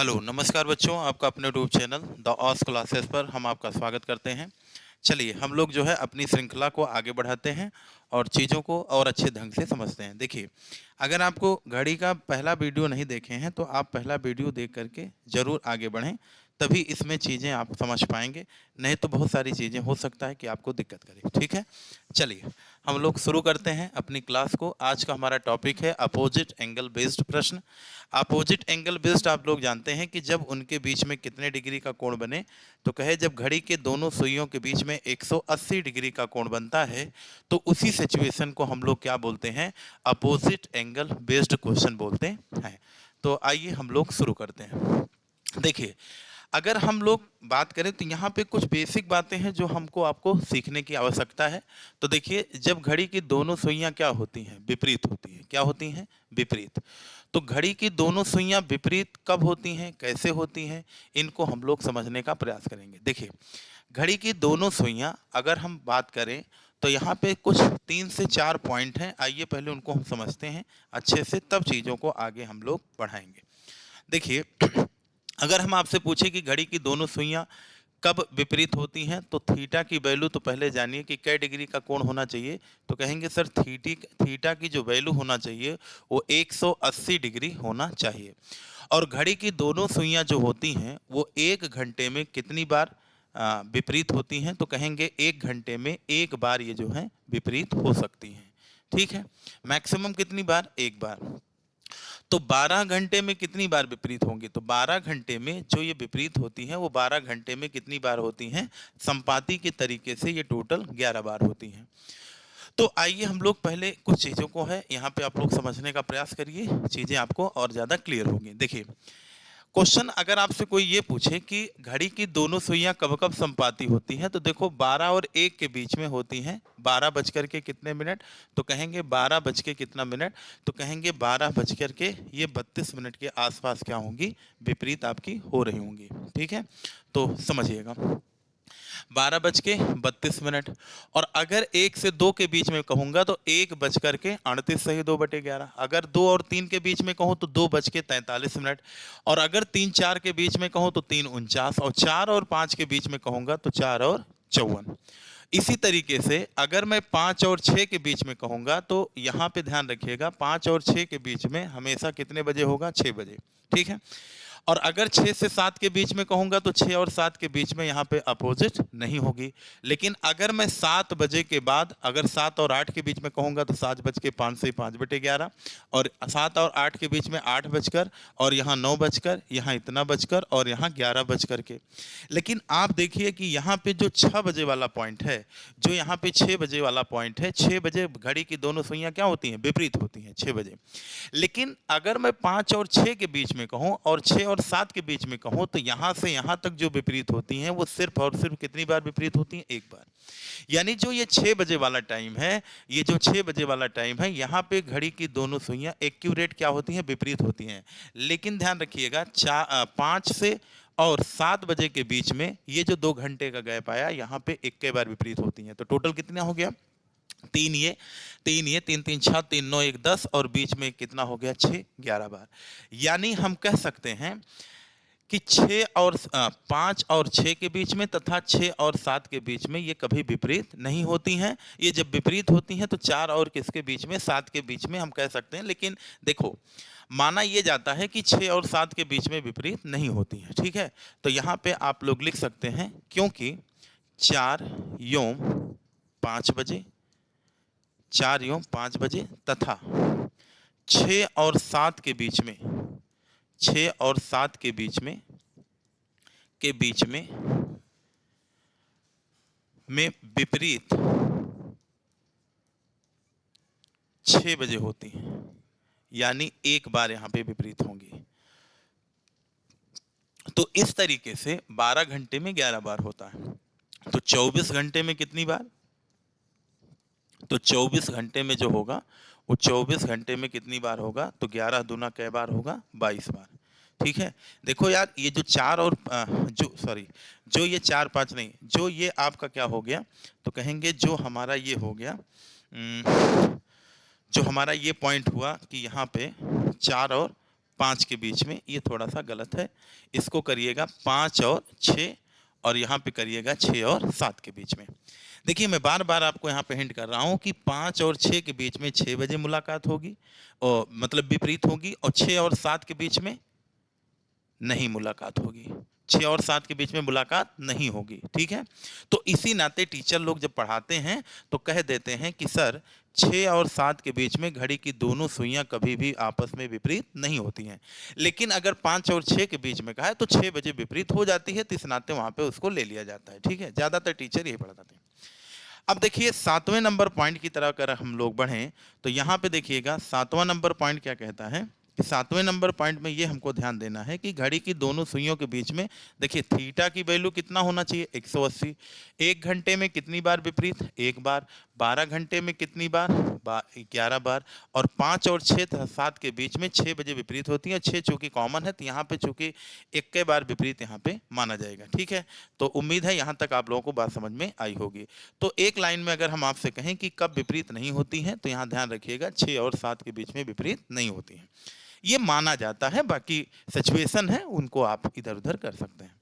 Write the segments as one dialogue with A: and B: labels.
A: Hello नमस्कार बच्चों, आपका अपने यूट्यूब चैनल द ऑस क्लासेस पर हम आपका स्वागत करते हैं। चलिए हम लोग जो है अपनी श्रृंखला को आगे बढ़ाते हैं और चीज़ों को और अच्छे ढंग से समझते हैं। देखिए, अगर आपको घड़ी का पहला वीडियो नहीं देखे हैं तो आप पहला वीडियो देख करके ज़रूर आगे बढ़ें, तभी इसमें चीज़ें आप समझ पाएंगे। नहीं तो बहुत सारी चीज़ें हो सकता है कि आपको दिक्कत करे। ठीक है, चलिए हम लोग शुरू करते हैं अपनी क्लास को। आज का हमारा टॉपिक है अपोजिट एंगल बेस्ड प्रश्न। अपोजिट एंगल बेस्ड आप लोग जानते हैं कि जब उनके बीच में कितने डिग्री का कोण बने, तो कहे जब घड़ी के दोनों सुइयों के बीच में 180 डिग्री का कोण बनता है तो उसी सिचुएशन को हम लोग क्या बोलते हैं, अपोजिट एंगल बेस्ड क्वेश्चन बोलते हैं। तो आइए हम लोग शुरू करते हैं। देखिए, अगर हम लोग बात करें तो यहाँ पे कुछ बेसिक बातें हैं जो हमको आपको सीखने की आवश्यकता है। तो देखिए, जब घड़ी की दोनों सुइयां क्या होती हैं, विपरीत होती हैं। क्या होती हैं? विपरीत। तो घड़ी की दोनों सुइयां विपरीत कब होती हैं, कैसे होती हैं, इनको हम लोग समझने का प्रयास करेंगे। देखिए, घड़ी की दोनों सुइयां अगर हम बात करें तो यहाँ पे कुछ 3 से 4 पॉइंट हैं। आइए पहले उनको हम समझते हैं अच्छे से, तब चीज़ों को आगे हम लोग बढ़ाएंगे। देखिए, अगर हम आपसे पूछे कि घड़ी की दोनों सुइयां कब विपरीत होती हैं, तो थीटा की वैल्यू तो पहले जानिए कि कै डिग्री का कोण होना चाहिए। तो कहेंगे सर थीटा की जो वैल्यू होना चाहिए वो 180 डिग्री होना चाहिए। और घड़ी की दोनों सुइयां जो होती हैं वो 1 घंटे में कितनी बार विपरीत होती हैं, तो कहेंगे 1 घंटे में एक बार ये जो है विपरीत हो सकती हैं। ठीक है, मैक्सिमम कितनी बार? एक बार। तो 12 घंटे में कितनी बार विपरीत होंगी? तो 12 घंटे में जो ये विपरीत होती हैं वो 12 घंटे में कितनी बार होती हैं? संपाती के तरीके से ये टोटल 11 बार होती हैं। तो आइए हम लोग पहले कुछ चीज़ों को है यहाँ पे आप लोग समझने का प्रयास करिए, चीज़ें आपको और ज़्यादा क्लियर होंगी। देखिए, क्वेश्चन अगर आपसे कोई ये पूछे कि घड़ी की दोनों सुइयां कब कब संपाती होती हैं, तो देखो 12 और 1 के बीच में होती हैं। 12 बज कर के कितने मिनट? तो कहेंगे 12 बज के कितना मिनट? तो कहेंगे 12 बज कर के ये 32 मिनट के आसपास क्या होंगी, विपरीत आपकी हो रही होंगी। ठीक है, तो समझिएगा 12 बज के 32 मिनट। और अगर 1 से 2 के बीच में कहूँगा तो 1 बज कर के 38 सही 2/11। अगर 2 और 3 के बीच में कहूँ तो 2 बज के 43 मिनट। और अगर 3-4 के बीच में कहूँ तो 3:49। और 4 और 5 के बीच में कहूँगा तो 4 और 54। इसी तरीके से अगर मैं 5 और 6 के बीच में कहूँगा तो यहाँ पे ध्यान रखिएगा 5 और 6 के बीच में हमेशा कितने बजे होगा? 6 बजे। ठीक है, और अगर 6 से 7 के बीच में कहूँगा तो 6 और 7 के बीच में यहाँ पे अपोजिट नहीं होगी। लेकिन अगर मैं 7 बजे के बाद अगर 7 और 8 के बीच में कहूँगा तो 7 बज के 5 से 5/11। और 7 और 8 के बीच में 8 बजकर, और यहाँ 9 बजकर, यहाँ इतना बजकर, और यहाँ 11 बज कर के। लेकिन आप देखिए कि यहाँ पे जो 6 बजे वाला पॉइंट है, जो यहाँ पे 6 बजे वाला पॉइंट है, 6 बजे घड़ी की दोनों सुइयां क्या होती हैं? विपरीत होती हैं 6 बजे। लेकिन अगर मैं 5 और 6 के बीच में कहूँ और 6 और 7 के बीच में कहूँ तो यहाँ से यहाँ तक जो विपरीत होती हैं वो सिर्फ और सिर्फ कितनी बार विपरीत होती हैं? एक बार। यानी जो ये 6 बजे वाला टाइम है, ये जो 6 बजे वाला टाइम है, यहाँ पे घड़ी की दोनों सुइयां एक्यूरेट क्या होती हैं? विपरीत होती हैं। लेकिन ध्यान रखिएगा 5 से और 7 बजे के बीच में ये जो 2 घंटे का गैप आया, यहाँ पे 21 बार विपरीत होती हैं। तो टोटल कितना हो गया? 3 ये 3 3 6 3 9 1 10, और बीच में कितना हो गया? 6 11 बार। यानी हम कह सकते हैं कि 5 और 6 के बीच में तथा 6 और 7 के बीच में ये कभी विपरीत नहीं होती हैं। ये जब विपरीत होती हैं तो 4 और किसके बीच में? 7 के बीच में हम कह सकते हैं। लेकिन देखो, माना ये जाता है कि 6 और 7 के बीच में विपरीत नहीं होती हैं। ठीक है, तो यहाँ पे आप लोग लिख सकते हैं क्योंकि 4 यों 5 बजे, 4 यों 5 बजे तथा 6 और 7 के बीच में, 6 और 7 के बीच में विपरीत 6 बजे होती हैं। यानी एक बार यहाँ पे विपरीत होंगी। तो इस तरीके से 12 घंटे में 11 बार होता है। तो 24 घंटे में कितनी बार? तो 24 घंटे में जो होगा वो 24 घंटे में कितनी बार होगा? तो 11 दूना कै बार होगा? 22 बार। ठीक है, देखो यार, ये जो 4 और जो ये 4 5 नहीं, जो ये आपका क्या हो गया, तो कहेंगे जो हमारा ये हो गया, जो हमारा ये पॉइंट हुआ कि यहाँ पे 4 और 5 के बीच में, ये थोड़ा सा गलत है। इसको करिएगा 5 और 6, और यहाँ पे करिएगा 6 और 7 के बीच में। देखिए मैं बार बार आपको यहाँ पे हिंट कर रहा हूँ कि 5 और 6 के बीच में 6 बजे मुलाकात होगी, और मतलब विपरीत होगी, और 6 और 7 के बीच में नहीं मुलाकात होगी। 6 और 7 के बीच में मुलाकात नहीं होगी, ठीक है। तो इसी नाते टीचर लोग जब पढ़ाते हैं तो कह देते हैं कि सर 6 और 7 के बीच में घड़ी की दोनों सुइयां कभी भी आपस में विपरीत नहीं होती हैं। लेकिन अगर 5 और 6 के बीच में कहा है तो 6 बजे विपरीत हो जाती है, तो इस नाते वहां पे उसको ले लिया जाता है, ठीक है। ज्यादातर टीचर यही पढ़ाते हैं। अब देखिए 7वें नंबर पॉइंट की तरह अगर हम लोग बढ़ें तो यहाँ पे देखिएगा 7वां नंबर पॉइंट क्या कहता है कि 7वें नंबर पॉइंट में ये हमको ध्यान देना है कि घड़ी की दोनों सुइयों के बीच में देखिए थीटा की वैल्यू कितना होना चाहिए, 180। 1 घंटे में कितनी बार विपरीत, 1 बार। 12 घंटे में कितनी बार, 11 बार। और 5 और 6 तथा 7 के बीच में 6 बजे विपरीत होती है। 6 चूंकि कॉमन है तो यहाँ पे चूंकि 1 बार विपरीत यहाँ पे माना जाएगा, ठीक है। तो उम्मीद है यहाँ तक आप लोगों को बात समझ में आई होगी। तो एक लाइन में अगर हम आपसे कहें कि कब विपरीत नहीं होती है, तो यहाँ ध्यान रखिएगा 6 और 7 के बीच में विपरीत नहीं होती है, ये माना जाता है। बाकी सिचुएशन है उनको आप इधर उधर कर सकते हैं।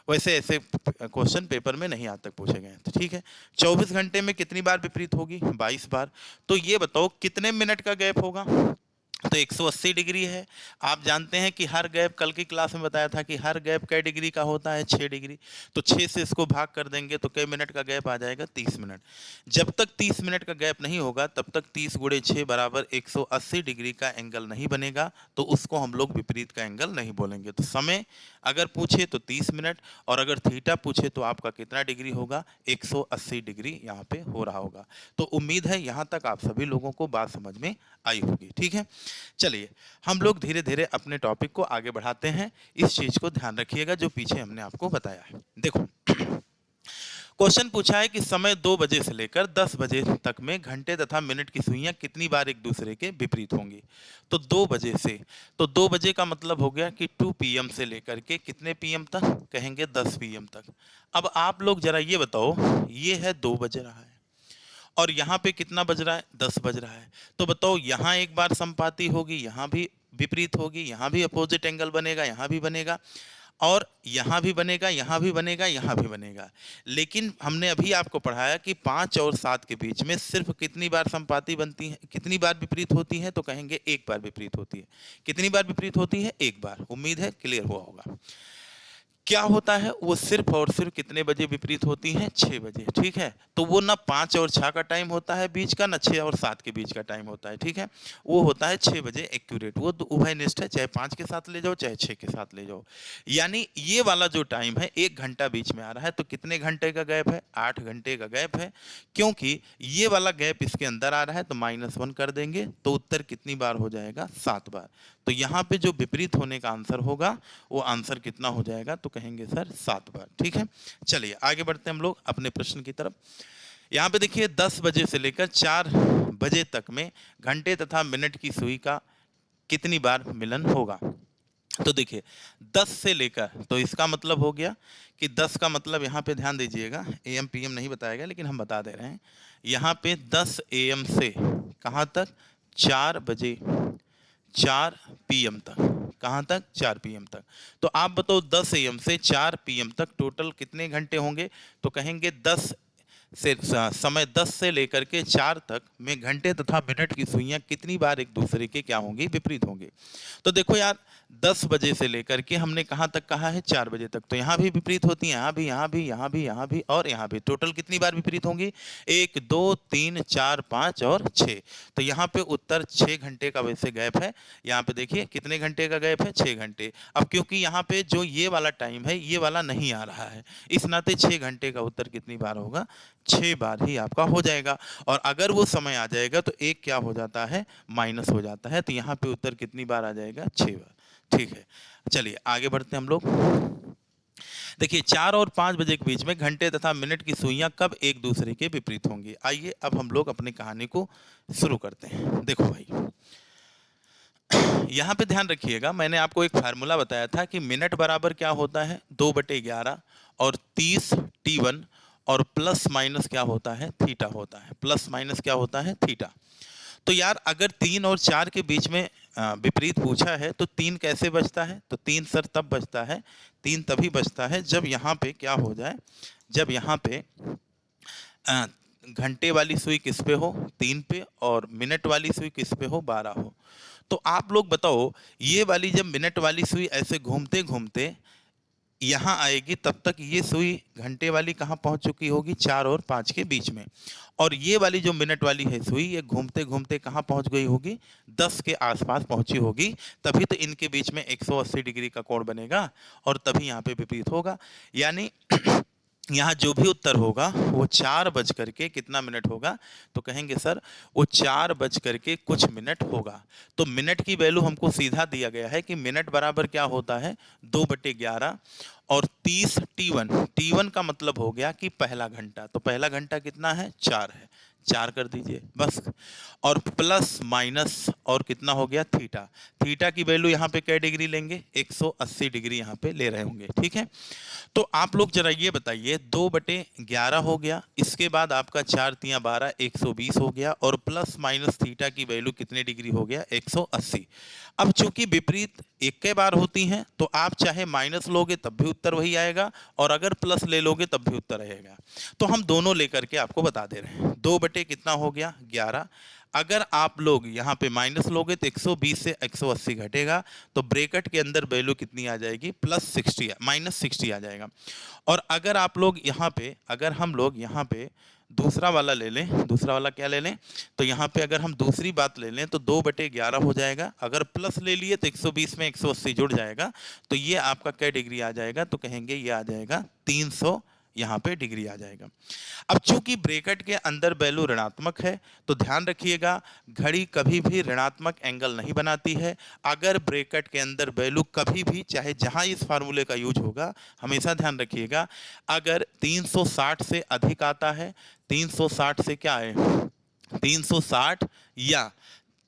A: वैसे ऐसे क्वेश्चन पेपर में नहीं आज तक पूछे गए हैं, तो ठीक है। 24 घंटे में कितनी बार विपरीत होगी, 22 बार। तो ये बताओ कितने मिनट का गैप होगा, तो 180 डिग्री है। आप जानते हैं कि हर गैप, कल की क्लास में बताया था कि हर गैप कै डिग्री का होता है, 6 डिग्री। तो 6 से इसको भाग कर देंगे तो कै मिनट का गैप आ जाएगा, 30 मिनट। जब तक 30 मिनट का गैप नहीं होगा तब तक 30 गुणे 6 बराबर 180 डिग्री का एंगल नहीं बनेगा, तो उसको हम लोग विपरीत का एंगल नहीं बोलेंगे। तो समय अगर पूछे तो 30 मिनट, और अगर थीटा पूछे तो आपका कितना डिग्री होगा, 180 डिग्री यहाँ पे हो रहा होगा। तो उम्मीद है यहाँ तक आप सभी लोगों को बात समझ में आई होगी, ठीक है। चलिए हम लोग धीरे धीरे अपने टॉपिक को आगे बढ़ाते हैं। इस चीज को ध्यान रखिएगा जो पीछे हमने आपको बताया है। देखो क्वेश्चन पूछा है कि समय 2 बजे से लेकर 10 बजे तक में घंटे तथा मिनट की सुइयां कितनी बार एक दूसरे के विपरीत होंगी। तो 2 बजे से, तो 2 बजे का मतलब हो गया कि 2 PM से लेकर के कितने PM तक, कहेंगे 10 PM तक। अब आप लोग जरा ये बताओ, ये है 2 बज रहा है और यहाँ पे कितना बज रहा है, 10 बज रहा है। तो बताओ यहाँ एक बार संपाती होगी, यहाँ भी विपरीत होगी, यहाँ भी अपोजिट एंगल बनेगा, यहाँ भी बनेगा, और यहाँ भी बनेगा, यहाँ भी बनेगा, यहाँ भी बनेगा। लेकिन हमने अभी आपको पढ़ाया कि 5 और 7 के बीच में सिर्फ कितनी बार संपाती बनती है, कितनी बार विपरीत होती है, तो कहेंगे 1 बार विपरीत होती है। कितनी बार विपरीत होती है, 1 बार। उम्मीद है क्लियर हुआ होगा। क्या होता है, वो सिर्फ और सिर्फ कितने बजे विपरीत होती हैं, 6 बजे, ठीक है। तो वो ना 5 और 6 का टाइम होता है बीच का, ना 6 और 7 के बीच का टाइम होता है, ठीक है। वो होता है 6 बजे एक्यूरेट। वो उभयनिष्ठ है, चाहे 5 के साथ ले जाओ चाहे 6 के साथ ले जाओ। यानी ये वाला जो टाइम है 1 घंटा बीच में आ रहा है, तो कितने घंटे का गैप है, 8 घंटे का गैप है। क्योंकि ये वाला गैप इसके अंदर आ रहा है तो -1 कर देंगे, तो उत्तर कितनी बार हो जाएगा, 7 बार। तो यहाँ पे जो विपरीत होने का आंसर होगा वो आंसर कितना हो जाएगा, तो कहेंगे सर 7 बार, ठीक है। चलिए आगे बढ़ते हैं हम लोग अपने प्रश्न की तरफ। यहाँ पे देखिए 10 बजे से लेकर 4 बजे तक में घंटे तथा मिनट की सुई का कितनी बार मिलन होगा। तो देखिए 10 से लेकर, तो इसका मतलब हो गया कि 10 का मतलब यहाँ पे ध्यान दीजिएगा, AM PM नहीं बताएगा लेकिन हम बता दे रहे हैं। यहाँ पे 10 AM से कहाँ तक, 4 बजे 4 PM तक। कहाँ तक, 4 PM तक। तो आप बताओ 10 AM से 4 PM तक टोटल कितने घंटे होंगे, तो कहेंगे 10 से समय 10 से लेकर के 4 तक में घंटे तथा मिनट की सुइयां कितनी बार एक दूसरे के क्या होंगी, विपरीत होंगे। तो देखो यार 10 बजे से लेकर के हमने कहाँ तक कहा है, 4 बजे तक। तो यहाँ भी विपरीत होती है, यहाँ भी, यहाँ भी, यहाँ भी, यहाँ भी और यहाँ भी। टोटल कितनी बार विपरीत होंगी, 1 2 3 4 5 और 6। तो यहाँ पे उत्तर 6 घंटे का वैसे गैप है। यहाँ पे देखिए कितने घंटे का गैप है, 6 घंटे। अब क्योंकि यहाँ पे जो ये वाला टाइम है ये वाला नहीं आ रहा है, इस नाते 6 घंटे का उत्तर कितनी बार होगा, 6 बार ही आपका हो जाएगा। और अगर वो समय आ जाएगा तो एक क्या हो जाता है, माइनस हो जाता है। तो यहाँ पे उत्तर कितनी बार आ जाएगा, 6 बार, ठीक है। चलिए आगे बढ़ते हैं हम लोग। देखिए 4 और 5 बजे के बीच में घंटे तथा मिनट की सुइयां कब एक दूसरे के विपरीत होंगी। आइए अब हम लोग अपनी कहानी को शुरू करते हैं। देखो भाई यहाँ पे ध्यान रखिएगा, मैंने आपको एक फार्मूला बताया था कि मिनट बराबर क्या होता है, 2/11 और 30 T1 और प्लस माइनस क्या होता है, थीटा होता है। प्लस माइनस क्या होता है, थीटा। तो यार अगर 3 और 4 के बीच में विपरीत पूछा है तो 3 कैसे बचता है, तो 3 सर तब बचता है, 3 तभी बचता है जब यहाँ पे क्या हो जाए, जब यहाँ पे अ, घंटे वाली सुई किस पे हो, 3 पे, और मिनट वाली सुई किस पे हो, 12 हो। तो आप लोग बताओ, ये वाली जब मिनट वाली सुई ऐसे घूमते घूमते यहाँ आएगी, तब तक ये सुई घंटे वाली कहाँ पहुँच चुकी होगी, 4 और 5 के बीच में। और ये वाली जो मिनट वाली है सुई, ये घूमते घूमते कहाँ पहुँच गई होगी, 10 के आसपास पहुँची होगी। तभी तो इनके बीच में 180 डिग्री का कोण बनेगा और तभी यहाँ पे विपरीत होगा। यानी यहाँ जो भी उत्तर होगा वो 4 बज करके कितना मिनट होगा, तो कहेंगे सर वो 4 बज करके कुछ मिनट होगा। तो मिनट की वैल्यू हमको सीधा दिया गया है कि मिनट बराबर क्या होता है, 2/11 और 30 T1। T1 का मतलब हो गया कि पहला घंटा, तो पहला घंटा कितना है, 4 है, 4 कर दीजिए बस। और प्लस माइनस और कितना हो गया, थीटा। थीटा की वैल्यू यहाँ पे क्या डिग्री लेंगे, 180 डिग्री यहाँ पे ले रहे होंगे, ठीक है। तो आप लोग जरा ये बताइए, 2/11 हो गया, इसके बाद आपका 4 तियां 12, 120 हो गया, और प्लस माइनस थीटा की वैल्यू कितने डिग्री हो गया, 180। अब चूंकि विपरीत एक के बार होती हैं तो आप चाहे माइनस लोगे तब भी उत्तर वही आएगा, और अगर प्लस ले लोगे तब भी उत्तर रहेगा। तो हम दोनों लेकर के आपको बता दे रहे हैं। 2 कितना हो गया, 11। अगर आप लोग यहाँ पे माइनस लोगे तो 120 से 180 घटेगा, तो ब्रैकेट के अंदर वैल्यू कितनी आ जाएगी, +60, -60 आ जाएगा। और अगर आप लोग यहाँ पे, अगर हम लोग यहाँ पे दूसरा वाला ले लें, दूसरा वाला क्या ले लें, तो यहाँ पे अगर हम दूसरी बात ले लें तो 2/11 हो जाएगा। अगर प्लस ले लिए तो 120 में 180 जुड़ जाएगा, तो ये आपका क्या डिग्री आ जाएगा, तो कहेंगे ये आ जाएगा 300 यहाँ पे डिग्री आ जाएगा। अब चूंकि ब्रैकेट के अंदर वैल्यू ऋणात्मक है तो ध्यान रखिएगा, घड़ी कभी भी ऋणात्मक एंगल नहीं बनाती है। अगर ब्रैकेट के अंदर वैल्यू कभी भी, चाहे जहां इस फार्मूले का यूज होगा, हमेशा ध्यान रखिएगा, अगर 360 से अधिक आता है, 360 से क्या है, 360 या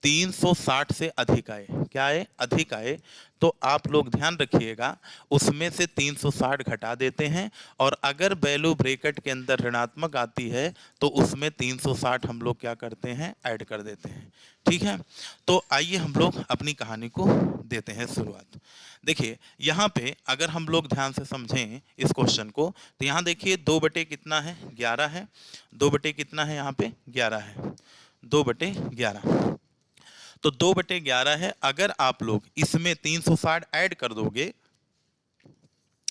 A: 360 से अधिक आए, क्या आए, अधिक आए, तो आप लोग ध्यान रखिएगा उसमें से 360 घटा देते हैं, और अगर वैल्यू ब्रैकेट के अंदर ऋणात्मक आती है तो उसमें 360 हम लोग क्या करते हैं, ऐड कर देते हैं, ठीक है। तो आइए हम लोग अपनी कहानी को देते हैं शुरुआत। देखिए यहाँ पे अगर हम लोग ध्यान से समझें इस क्वेश्चन को, तो यहाँ देखिए 2/कितना है, 11 है, 2/कितना है, यहाँ पे 11 है, 2/11। तो 2/11 है, अगर आप लोग इसमें 360 ऐड कर दोगे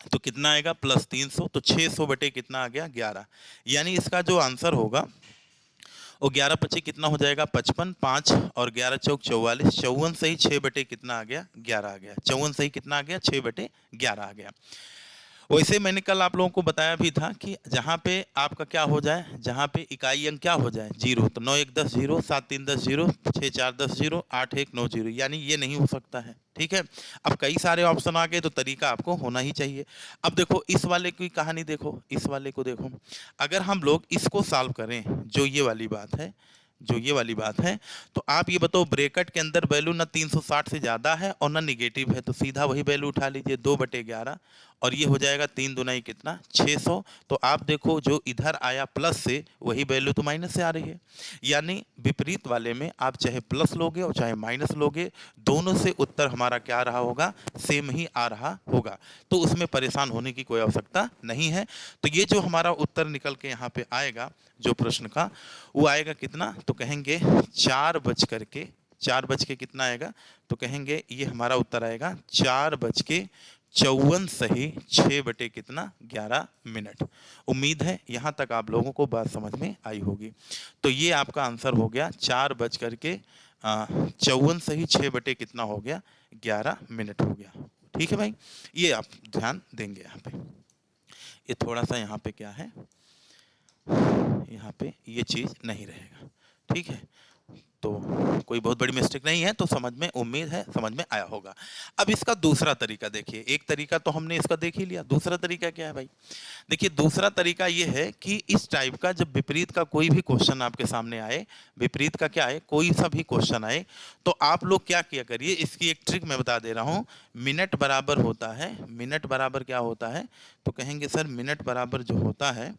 A: तो कितना आएगा, +300, तो 600 कितना आ गया, 11। यानी इसका जो आंसर होगा वो 11×25 कितना हो जाएगा, 55, 5 और 11 चौक 44, 54 से ही 6 कितना आ गया, 11 आ गया, 54 से ही कितना आ गया, 6/11 आ गया। वैसे मैंने कल आप लोगों को बताया भी था कि जहाँ पे आपका क्या हो जाए, जहाँ पे इकाई अंक क्या हो जाए, 0, तो 9 1 10 0, 7 3 10 0, 6 4 10 0, 8 1 9 0, यानी ये नहीं हो सकता है, ठीक है। अब कई सारे ऑप्शन आ गए तो तरीका आपको होना ही चाहिए। अब देखो इस वाले की कहानी देखो, इस वाले को देखो, अगर हम लोग इसको सॉल्व करें, जो ये वाली बात है, जो ये वाली बात है, तो आप ये बताओ ब्रैकेट के अंदर वैल्यू ना 360 से ज़्यादा है और ना निगेटिव है, तो सीधा वही वैल्यू उठा लीजिए, 2/11, और ये हो जाएगा 3 दूना कितना, 600। तो आप देखो जो इधर आया प्लस से, वही वैल्यू तो माइनस से आ रही है। यानी विपरीत वाले में आप चाहे प्लस लोगे और चाहे माइनस लोगे, दोनों से उत्तर हमारा क्या रहा होगा, सेम ही आ रहा होगा। तो उसमें परेशान होने की कोई आवश्यकता नहीं है। तो ये जो हमारा उत्तर निकल के यहाँ पे आएगा जो प्रश्न का, वो आएगा कितना, तो कहेंगे 4 बज के कितना आएगा, तो कहेंगे ये हमारा उत्तर आएगा 4:54 सही 6/11 मिनट। उम्मीद है यहाँ तक आप लोगों को बात समझ में आई होगी। तो ये आपका आंसर हो गया 4:54 सही 6 हो गया, 11 मिनट हो गया, ठीक है भाई। ये आप ध्यान देंगे यहाँ पे। ये थोड़ा सा यहाँ पे क्या है, यहाँ पे ये चीज़ नहीं रहेगा, ठीक है। तो कोई बहुत बड़ी मिस्टेक नहीं है, तो समझ में, उम्मीद है समझ में आया होगा। अब इसका दूसरा तरीका देखिए, एक तरीका तो हमने इसका देख ही लिया, दूसरा तरीका क्या है भाई। देखिए दूसरा तरीका ये है कि इस टाइप का जब विपरीत का कोई भी क्वेश्चन आपके सामने आए, विपरीत का क्या है, कोई सा भी क्वेश्चन आए, तो आप लोग क्या किया करिए, इसकी एक ट्रिक मैं बता दे रहा हूँ। मिनट बराबर होता है, मिनट बराबर क्या होता है, तो कहेंगे सर मिनट बराबर जो होता है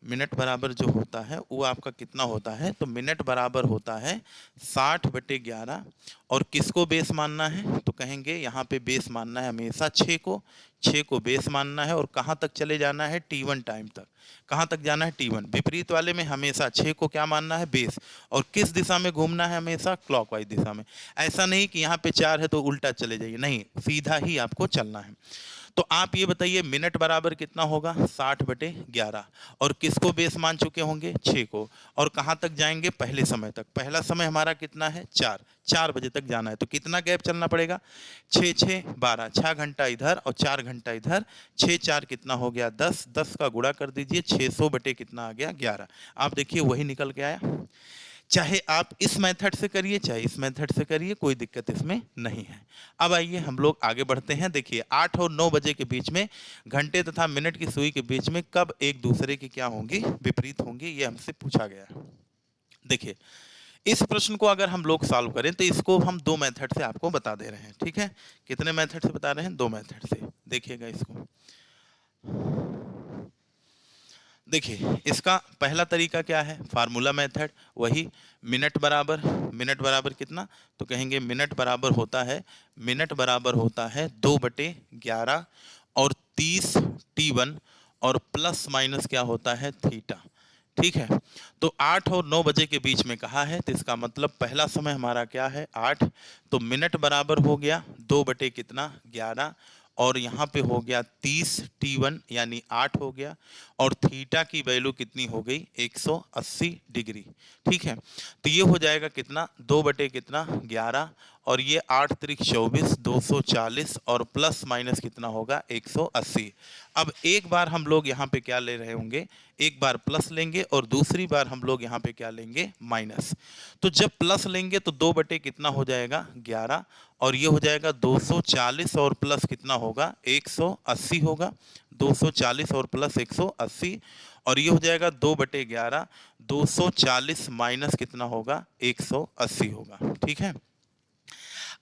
A: मिनट बराबर जो होता है वो आपका कितना होता है, तो मिनट बराबर होता है 60/11। और किसको बेस मानना है, तो कहेंगे यहाँ पे बेस मानना है हमेशा 6 को बेस मानना है। और कहाँ तक चले जाना है, T1 टाइम तक। कहाँ तक जाना है, T1। विपरीत वाले में हमेशा 6 को क्या मानना है, बेस। और किस दिशा में घूमना है, हमेशा क्लॉकवाइज दिशा में। ऐसा नहीं कि यहाँ पे 4 है तो उल्टा चले जाइए, नहीं, सीधा ही आपको चलना है। तो आप ये बताइए मिनट बराबर कितना होगा, 60/11। और किसको बेस मान चुके होंगे, 6 को। और कहाँ तक जाएंगे, पहले समय तक। पहला समय हमारा कितना है, 4 बजे तक जाना है। तो कितना गैप चलना पड़ेगा, 6 6 12, 6 घंटा इधर और 4 घंटा इधर। 6 4 कितना हो गया, 10। 10 का गुणा कर दीजिए, 600 बटे कितना आ गया, 11। आप देखिए वही निकल के आया। चाहे आप इस मेथड से करिए चाहे इस मेथड से करिए, कोई दिक्कत इसमें नहीं है। अब आइए हम लोग आगे बढ़ते हैं। देखिए 8 और 9 बजे के बीच में घंटे तथा मिनट की सुई के बीच में कब एक दूसरे की क्या होंगी, विपरीत होंगी, ये हमसे पूछा गया है। देखिए इस प्रश्न को अगर हम लोग सॉल्व करें तो इसको हम 2 मेथड से आपको बता दे रहे हैं। ठीक है, कितने मेथड से बता रहे हैं, 2 मेथड से। देखिएगा इसको, देखिए इसका पहला तरीका क्या है, फार्मूला मेथड। वही मिनट बराबर कितना, तो कहेंगे मिनट बराबर होता है 2/11 और 30 T1 और प्लस माइनस क्या होता है, थीटा। ठीक है, तो 8 और 9 बजे के बीच में कहा है, तो इसका मतलब पहला समय हमारा क्या है, 8। तो मिनट बराबर हो गया 2/11 और यहाँ पे हो गया 30 T1 यानी 8 हो गया। और थीटा की वैल्यू कितनी हो गई, 180 डिग्री। ठीक है, तो ये हो जाएगा कितना, 2/11 और ये 8 त्रिक 24, 240 और प्लस माइनस कितना होगा, 180। अब एक बार हम लोग यहाँ पे क्या ले रहे होंगे, एक बार प्लस लेंगे और दूसरी बार हम लोग यहाँ पे क्या लेंगे, माइनस। तो जब प्लस लेंगे तो 2 कितना हो जाएगा, 11। और ये हो जाएगा 240 और प्लस कितना होगा, 180 होगा। 240 और प्लस 180 और ये हो जाएगा 2/11। 240 माइनस कितना होगा, 180 होगा। ठीक है,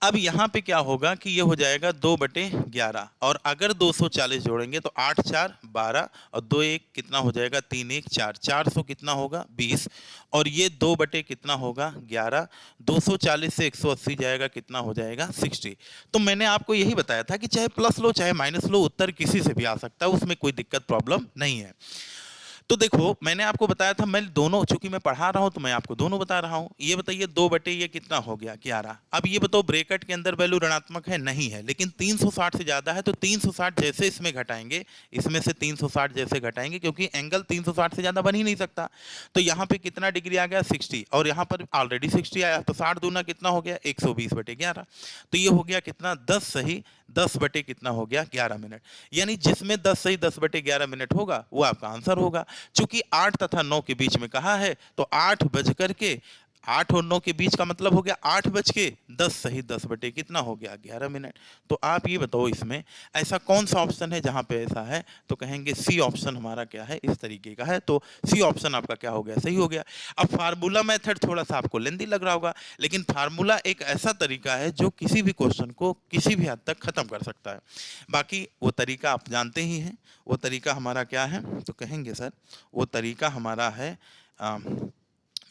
A: अब यहाँ पे क्या होगा कि ये हो जाएगा 2/11 और अगर 240 जोड़ेंगे तो 8 4 12 और 2 1 कितना हो जाएगा, 3 1 4, 400 कितना होगा, 20। और ये 2 कितना होगा, 11। 240 से 180 जाएगा, कितना हो जाएगा, 60। तो मैंने आपको यही बताया था कि चाहे प्लस लो चाहे माइनस लो, उत्तर किसी से भी आ सकता है, उसमें कोई दिक्कत प्रॉब्लम नहीं है। तो देखो मैंने आपको बताया था, मैं दोनों, चूंकि मैं पढ़ा रहा हूं तो मैं आपको दोनों बता रहा हूं। ये बताइए 2 ये कितना हो गया, 11। अब ये बताओ ब्रैकेट के अंदर वैल्यू ऋणात्मक है, नहीं है, लेकिन 360 से ज्यादा है तो 360 जैसे इसमें घटाएंगे, इसमें से 360 जैसे घटाएंगे, क्योंकि एंगल 360 से ज्यादा बन ही नहीं सकता। तो यहाँ पे कितना डिग्री आ गया, 60। और यहाँ पर ऑलरेडी 60 आया, तो 60 दूना कितना हो गया, 120/11। तो ये हो गया कितना, 10 सही 10 बटे कितना हो गया, 11 मिनट। यानी जिसमें 10 सही 10/11 मिनट होगा वो आपका आंसर होगा। चूंकि 8 तथा 9 के बीच में कहा है तो 8 बज करके 8 और 9 के बीच का मतलब हो गया 8 बज के 10 सही 10 बटे कितना हो गया, 11 मिनट। तो आप ये बताओ इसमें ऐसा कौन सा ऑप्शन है जहां पे ऐसा है, तो कहेंगे सी ऑप्शन हमारा क्या है, इस तरीके का है। तो सी ऑप्शन आपका क्या हो गया, सही हो गया। अब फार्मूला मेथड थोड़ा सा आपको लेंदी लग रहा होगा, लेकिन फार्मूला एक ऐसा तरीका है जो किसी भी क्वेश्चन को किसी भी हद तक खत्म कर सकता है। बाकी वो तरीका आप जानते ही हैं, वो तरीका हमारा क्या है, तो कहेंगे सर वो तरीका हमारा है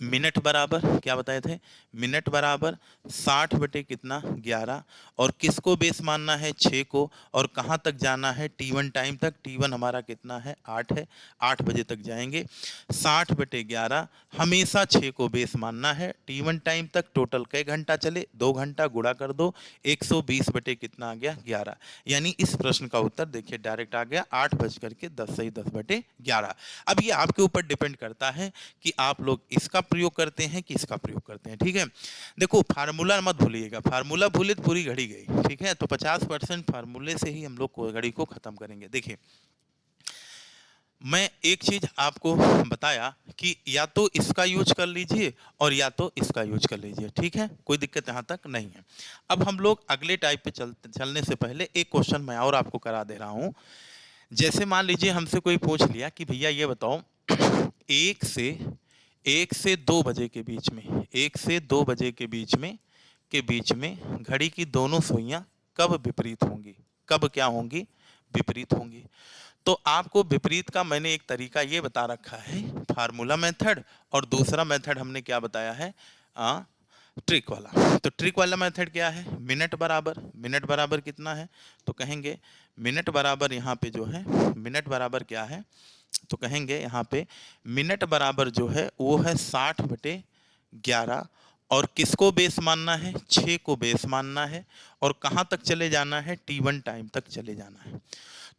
A: मिनट बराबर, क्या बताए थे, मिनट बराबर 60 बटे कितना, 11। और किसको बेस मानना है, 6 को। और कहाँ तक जाना है, T1 टाइम तक। T1 हमारा कितना है, 8 है, 8 बजे तक जाएंगे। 60/11 हमेशा 6 को बेस मानना है। T1 टाइम तक टोटल कई घंटा चले, 2 घंटा, गुणा कर दो, 120 बटे कितना आ गया, 11। यानी इस प्रश्न का उत्तर देखिए डायरेक्ट आ गया, 8 बज करके 10 सही 10/11। अब ये आपके ऊपर डिपेंड करता है कि आप लोग इसका प्रयोग करते हैं कि इसका प्रयोग करते हैं। ठीक है, देखो फार्मूला मत भूलिएगा, फार्मूला भूले तो पूरी घड़ी गई। ठीक है, तो 50% फार्मूले से ही हम लोग घड़ी को खत्म करेंगे। देखिए मैं एक चीज आपको बताया कि या तो इसका यूज कर लीजिए और या तो इसका यूज कर लीजिए। ठीक है, कोई दिक्कत यहाँ तक नहीं है। अब हम लोग अगले टाइप पे चलने से पहले एक क्वेश्चन मैं और आपको करा दे रहा हूँ। जैसे मान लीजिए हमसे कोई पूछ लिया कि भैया ये बताओ, एक से 2 बजे के बीच में, 1 से 2 बजे के बीच में घड़ी की दोनों सुइयां कब विपरीत होंगी, कब क्या होंगी, विपरीत होंगी। तो आपको विपरीत का मैंने एक तरीका ये बता रखा है, फार्मूला मेथड, और दूसरा मेथड हमने क्या बताया है, ट्रिक वाला। तो ट्रिक वाला मेथड क्या है, मिनट बराबर कितना है, तो कहेंगे मिनट बराबर यहाँ पे जो है, मिनट बराबर क्या है, तो कहेंगे यहाँ पे मिनट बराबर जो है वो है 60/11। और किसको बेस मानना है, 6 को बेस मानना है, और कहाँ तक चले जाना है, T1 टाइम तक चले जाना है।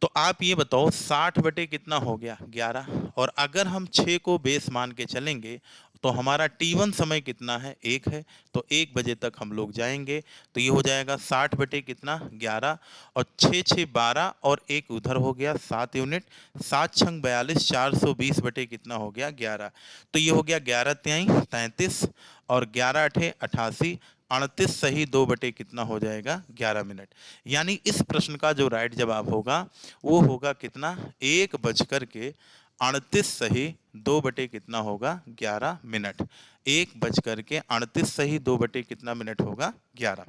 A: तो आप ये बताओ 60 बटे कितना हो गया, 11, और अगर हम 6 को बेस मान के चलेंगे तो हमारा T1 समय कितना है, 1 है, तो 1 बजे तक हम लोग जाएंगे। तो ये हो जाएगा 60 बटे कितना, 11, और 6 6 12, और 1 उधर हो गया 7 यूनिट, 7 छंग 42, 420 बटे कितना हो गया, 11। तो ये हो गया 11 तिहाई 33, और 11 अठे 88, 38 सही 2 बटे कितना हो जाएगा, 11 मिनट। यानी इस प्रश्न का जो राइट जवाब होगा वो होगा कितना, 1:38 सही 2 बटे कितना होगा, 11 मिनट। 1:38 सही 2 बटे कितना मिनट होगा, 11।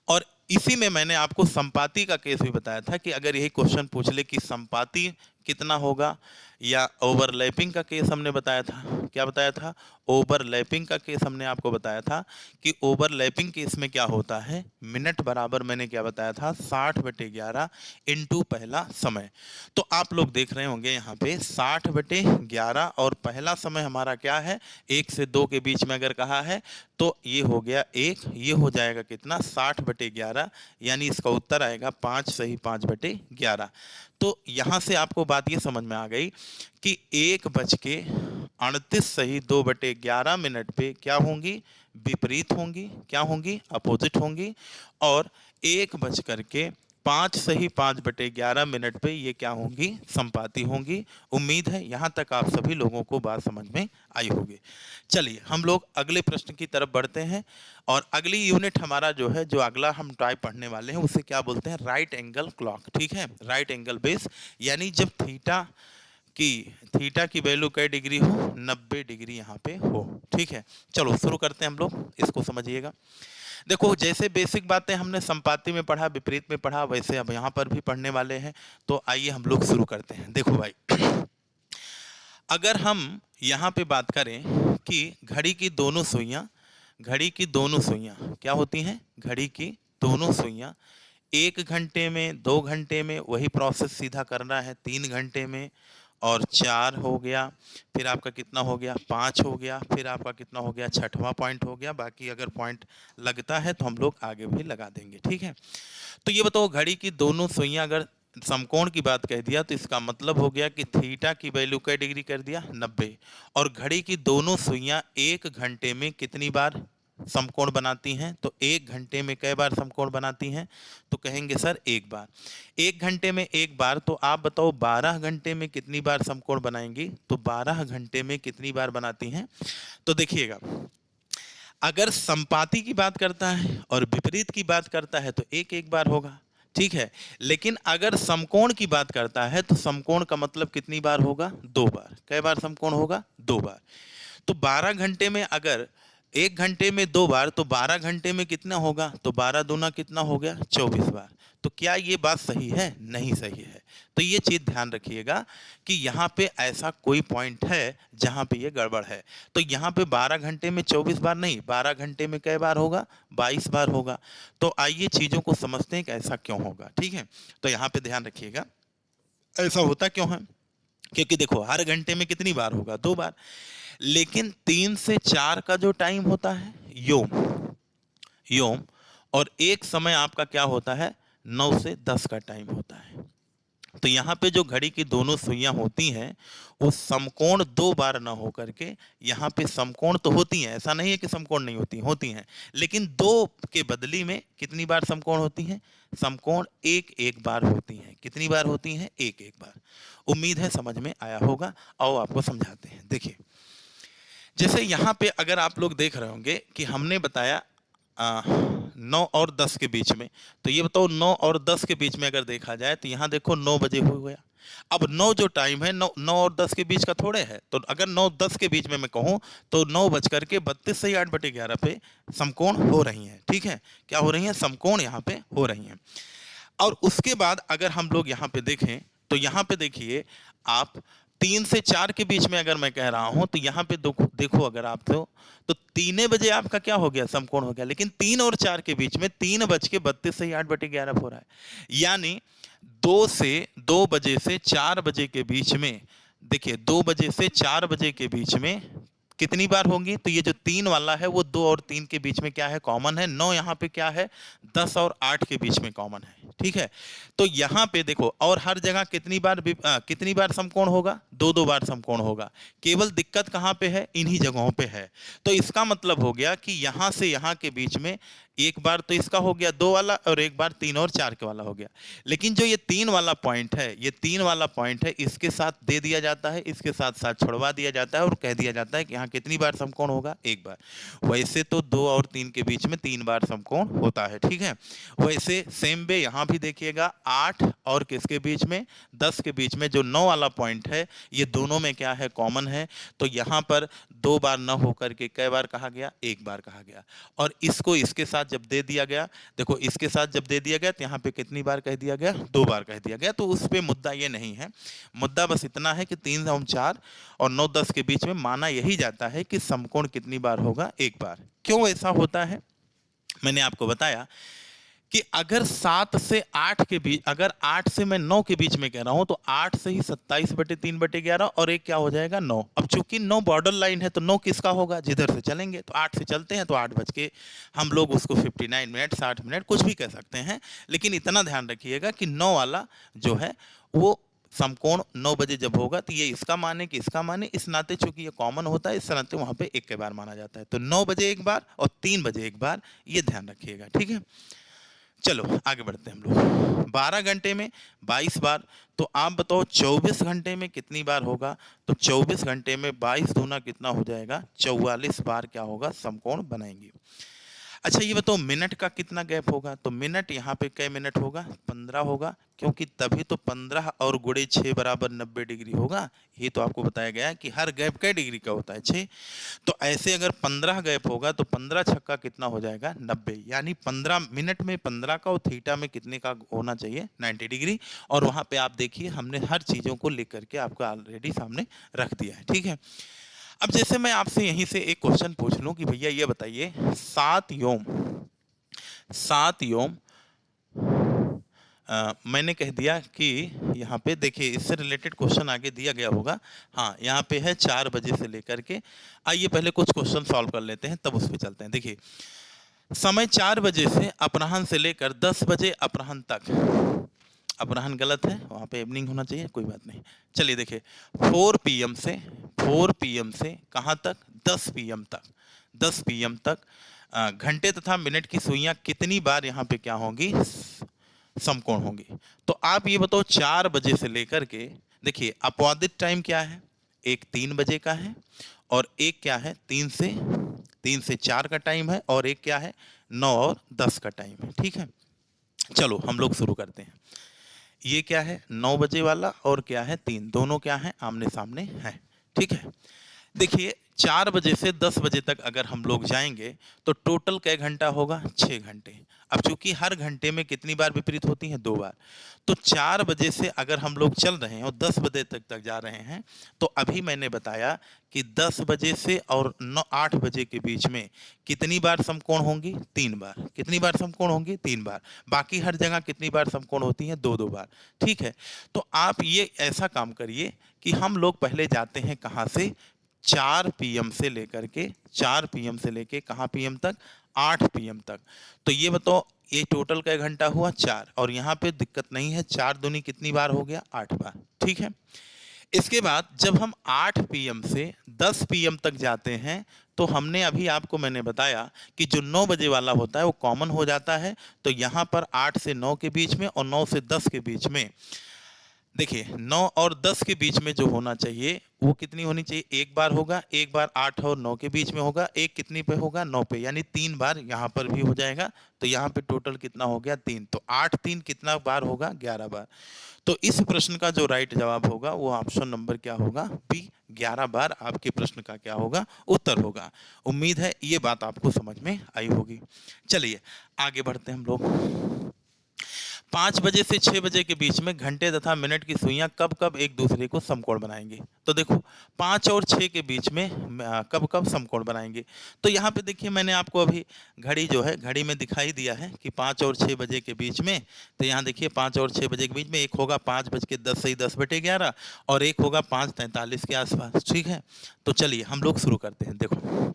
A: और इसी में मैंने आपको संपाती का केस भी बताया था कि अगर यही क्वेश्चन पूछ ले कि संपाती कितना होगा, या ओवरलैपिंग का केस हमने बताया था, क्या बताया था, ओवरलैपिंग का केस हमने आपको बताया था कि ओवरलैपिंग केस में क्या होता है, मिनट बराबर मैंने क्या बताया था, 60/11 इंटू पहला समय। तो आप लोग देख रहे होंगे यहाँ पे 60/11, और पहला समय हमारा क्या है, 1 से 2 के बीच में अगर कहा है तो ये हो गया 1, ये हो जाएगा कितना, 60/11, यानी इसका उत्तर आएगा 5 सही 5/11। तो यहाँ से आपको बात ये समझ में आ गई कि 1:38 सही 2/11 मिनट पे क्या होंगी, विपरीत होंगी, क्या होंगी, अपोजिट होंगी, और 1:05 सही 5/11 मिनट पे ये क्या होंगी, संपाती होंगी। उम्मीद है यहाँ तक आप सभी लोगों को बात समझ में आई होगी। चलिए हम लोग अगले प्रश्न की तरफ बढ़ते हैं, और अगली यूनिट हमारा जो है, जो अगला हम टाइप पढ़ने वाले हैं उसे क्या बोलते हैं, राइट एंगल क्लॉक। ठीक है, राइट एंगल बेस, यानी जब थीटा की वैल्यू कई डिग्री हो, 90 डिग्री यहाँ पे हो। ठीक है, चलो शुरू करते हैं हम लोग, इसको समझिएगा। देखो जैसे बेसिक बातें हमने संपाती में पढ़ा, विपरीत में पढ़ा, वैसे अब यहाँ पर भी पढ़ने वाले हैं। तो आइए हम लोग शुरू करते हैं। देखो भाई, अगर हम यहाँ पे बात करें कि घड़ी की दोनों सुइयां क्या होती हैं, घड़ी की दोनों सुइयां 1 घंटे में, 2 घंटे में वही प्रोसेस सीधा करना है, 3 घंटे में, और 4 हो गया, फिर आपका कितना हो गया, 5 हो गया, फिर आपका कितना हो गया, 6वां पॉइंट हो गया। बाकी अगर पॉइंट लगता है तो हम लोग आगे भी लगा देंगे। ठीक है, तो ये बताओ घड़ी की दोनों सुइयां अगर समकोण की बात कह दिया तो इसका मतलब हो गया कि थीटा की वैल्यू कई डिग्री कर दिया, 90, और घड़ी की दोनों सुइयां 1 घंटे में कितनी बार समकोण बनाती हैं, तो 1 घंटे में कई बार समकोण बनाती हैं, तो कहेंगे सर 1 बार। 1 घंटे में 1 बार, तो आप बताओ 12 घंटे में कितनी बार समकोण बनाएंगी, तो 12 घंटे में कितनी बार बनाती हैं। तो देखिएगा, अगर संपाती की बात करता है और विपरीत की बात करता है तो 1 बार होगा। ठीक है, लेकिन अगर समकोण की बात करता है तो समकोण का मतलब कितनी बार होगा, 2 बार। कई बार समकोण होगा, 2 बार। तो 12 घंटे में अगर 1 घंटे में 2 बार, तो 12 घंटे में कितना होगा, तो 12 दूना कितना हो गया, 24 बार। तो क्या ये बात सही है, नहीं सही है। तो ये चीज ध्यान रखिएगा कि यहाँ पे ऐसा कोई पॉइंट है जहाँ पे ये गड़बड़ है। तो यहाँ पे 12 घंटे में 24 बार नहीं, 12 घंटे में कई बार होगा, 22 बार होगा। तो आइए चीजों को समझते हैं कि ऐसा क्यों होगा। ठीक है, तो यहाँ पे ध्यान रखिएगा ऐसा होता क्यों है, क्योंकि देखो हर घंटे में कितनी बार होगा, 2 बार, लेकिन 3 से 4 का जो टाइम होता है योम, और एक समय आपका क्या होता है, 9 से 10 का टाइम होता है। तो यहाँ पे जो घड़ी की दोनों सुइयां होती हैं वो समकोण 2 बार ना हो करके, यहाँ पे समकोण तो होती हैं, ऐसा नहीं है कि समकोण नहीं होती हैं, लेकिन 2 के बदली में कितनी बार समकोण होती हैं, समकोण 1 बार होती हैं। कितनी बार होती हैं, 1 बार। उम्मीद है समझ में आया होगा। आओ आपको समझाते हैं। देखिए जैसे यहाँ पे अगर आप लोग देख रहे होंगे कि हमने बताया 9 और 10 के बीच में, तो ये बताओ 9 और 10 के बीच में अगर देखा जाए तो यहाँ देखो 9 बजे हो गया। अब 9 जो टाइम है, 9 और 10 के बीच का थोड़े है, तो अगर 9-10 के बीच में मैं कहूँ तो 9:32 सही 8/11 पे समकोण हो रही हैं। ठीक है, क्या हो रही हैं, समकोण यहाँ पे हो रही हैं। और उसके बाद अगर हम लोग यहाँ पे देखें तो यहाँ पे देखिए आप 3 से 4 के बीच में अगर मैं कह रहा हूं तो यहाँ पे देखो अगर आप तो 3 बजे आपका क्या हो गया, समकोण हो गया। लेकिन 3 और 4 के बीच में 3:32 से 8/11 हो रहा है। यानी 2 बजे से 4 बजे के बीच में, देखिए 2 बजे से 4 बजे के बीच में कितनी बार होंगी, तो ये जो 3 वाला है वो 2 और 3 के बीच में क्या है, कॉमन है। 9 यहाँ पे क्या है, 10 और 8 के बीच में कॉमन है। ठीक है, तो यहाँ पे देखो, और हर जगह कितनी बार समकोण होगा, 2-2 बार समकोण होगा। केवल दिक्कत कहाँ पे है, इन्हीं जगहों पे है। तो इसका मतलब हो गया कि यहाँ से यहाँ के बीच में एक बार तो इसका हो गया 2 वाला, और एक बार 3 और 4 के वाला हो गया। लेकिन जो ये 3 वाला पॉइंट है, ये 3 वाला पॉइंट है, इसके साथ दे दिया जाता है, इसके साथ साथ छुड़वा दिया जाता है और कह दिया जाता है कि यहाँ कितनी बार समकोण होगा, एक बार। वैसे तो 2 और 3 के बीच में 3 बार समकोण होता है। ठीक है, वैसे सेम वे यहाँ भी देखिएगा, 8 और किसके बीच में, 10 के बीच में जो 9 वाला पॉइंट है, ये दोनों में क्या है, कॉमन है। तो यहाँ पर 2 बार न होकर के कई बार कहा गया, एक बार कहा गया। और इसको इसके साथ जब दे दिया गया, देखो इसके साथ जब दे दिया गया तो यहाँ पे कितनी बार कह दिया गया, 2 बार कह दिया गया। तो उस पे मुद्दा ये नहीं है, मुद्दा बस इतना है कि 3 और 4 और 9 10 के बीच में माना यही जाता है कि समकोण कितनी बार होगा, एक बार। क्यों ऐसा होता है, मैंने आपको बताया कि अगर 7 से 8 के बीच, अगर 8 से मैं 9 के बीच में कह रहा हूं तो 8 से ही 27/3/11 और एक क्या हो जाएगा, 9। अब चूंकि 9 बॉर्डर लाइन है तो 9 किसका होगा, जिधर से चलेंगे। तो 8 से चलते हैं तो 8 बज के, हम लोग उसको 59 मिनट 60 मिनट कुछ भी कह सकते हैं। लेकिन इतना ध्यान रखिएगा कि 9 वाला जो है वो समकोण 9 बजे जब होगा तो ये इसका माने कि इसका माने, इस नाते चूंकि ये कॉमन होता है, इस नाते वहां पे एक के बार माना जाता है। तो 9 बजे एक बार और 3 बजे एक बार, ये ध्यान रखिएगा। ठीक है, चलो आगे बढ़ते हैं हम लोग। 12 घंटे में 22 बार, तो आप बताओ 24 घंटे में कितनी बार होगा। तो 24 घंटे में 22 दूना कितना हो जाएगा, 44 बार क्या होगा, समकोण बनाएंगे। अच्छा ये बताओ मिनट का कितना गैप होगा, तो मिनट यहाँ पे कै मिनट होगा, 15 होगा, क्योंकि तभी तो 15 और गुणे 6 बराबर 90 डिग्री होगा। ये तो आपको बताया गया है कि हर गैप कै डिग्री का होता है, 6। तो ऐसे अगर 15 गैप होगा तो 15 छक्का कितना हो जाएगा, 90। यानी 15 मिनट में 15 का और थीटा में कितने का होना चाहिए, 90 डिग्री। और वहाँ पे आप देखिए हमने हर चीज़ों को लिख करके आपको ऑलरेडी सामने रख दिया है। ठीक है, अब जैसे मैं आपसे यहीं से एक क्वेश्चन पूछ लूं कि भैया ये बताइए 7 योम मैंने कह दिया कि यहाँ पे देखिए इससे रिलेटेड क्वेश्चन आगे दिया गया होगा। हाँ यहाँ पे है 4 बजे से लेकर के, आइए पहले कुछ क्वेश्चन सॉल्व कर लेते हैं तब उस पर चलते हैं। देखिए समय 4 बजे से अपराह्न से लेकर 10 बजे अपराह्न तक, अपराह्न गलत है, वहाँ पे इवनिंग होना चाहिए, कोई बात नहीं। चलिए देखिए 4 PM से कहाँ तक, 10 PM तक, 10 PM तक घंटे तथा मिनट की सुइयां कितनी बार यहाँ पे क्या होंगी, समकोण होंगी। तो आप ये बताओ 4 बजे से लेकर के, देखिए अपवादित टाइम क्या है, एक 3 बजे का है और एक क्या है 3 से 4 का टाइम है, और एक क्या है 9 और 10 का टाइम है। ठीक है, चलो हम लोग शुरू करते हैं। ये क्या है 9 बजे वाला और क्या है 3, दोनों क्या है आमने सामने है। ठीक है, देखिए 4 बजे से 10 बजे तक अगर हम लोग जाएंगे तो टोटल कै घंटा होगा, 6 घंटे। अब चूंकि हर घंटे में कितनी बार विपरीत होती है, 2 बार। तो 4 बजे से अगर हम लोग चल रहे हैं और 10 बजे तक जा रहे हैं, तो अभी मैंने बताया कि 10 बजे से और 8 बजे के बीच में कितनी बार समकोण होंगी, 3 बार। कितनी बार समकोण होंगी, 3 बार। बाकी हर जगह कितनी बार समकोण होती है, 2-2 बार। ठीक है, तो आप ये ऐसा काम करिए कि हम लोग पहले जाते हैं कहाँ से, 4 PM से लेकर के, 4 PM से लेके कहाँ PM तक, 8 PM तक। तो ये बताओ ये टोटल का घंटा हुआ 4, और यहाँ पे दिक्कत नहीं है, 4 दूनी कितनी बार हो गया, 8 बार। ठीक है, इसके बाद जब हम 8 PM से 10 PM तक जाते हैं तो हमने अभी आपको मैंने बताया कि जो 9 बजे वाला होता है वो कॉमन हो जाता है। तो यहाँ पर 8 से 9 के बीच में और 9 से 10 के बीच में, देखिए 9 और 10 के बीच में जो होना चाहिए वो कितनी होनी चाहिए, एक बार होगा, एक बार 8 और 9 के बीच में होगा, एक कितनी पे होगा, 9 पे, यानी 3 बार यहाँ पर भी हो जाएगा। तो यहाँ पे टोटल कितना हो गया, 3। तो 8 3 कितना बार होगा, 11 बार। तो इस प्रश्न का जो राइट जवाब होगा वो ऑप्शन नंबर क्या होगा, बी, 11 बार आपके प्रश्न का क्या होगा, उत्तर होगा। उम्मीद है ये बात आपको समझ में आई होगी। चलिए आगे बढ़ते हैं हम लोग। 5 बजे से 6 बजे के बीच में घंटे तथा मिनट की सुइयां कब कब एक दूसरे को समकोण बनाएंगी। तो देखो 5 और 6 के बीच में कब कब समकोण बनाएंगे। तो यहाँ पे देखिए मैंने आपको अभी घड़ी जो है घड़ी में दिखाई दिया है कि 5 और 6 बजे के बीच में। तो यहाँ देखिए 5 और 6 बजे के बीच में एक होगा 5:10 सही 10/11 और एक होगा 5:43 के आसपास। ठीक है, तो चलिए हम लोग शुरू करते हैं। देखो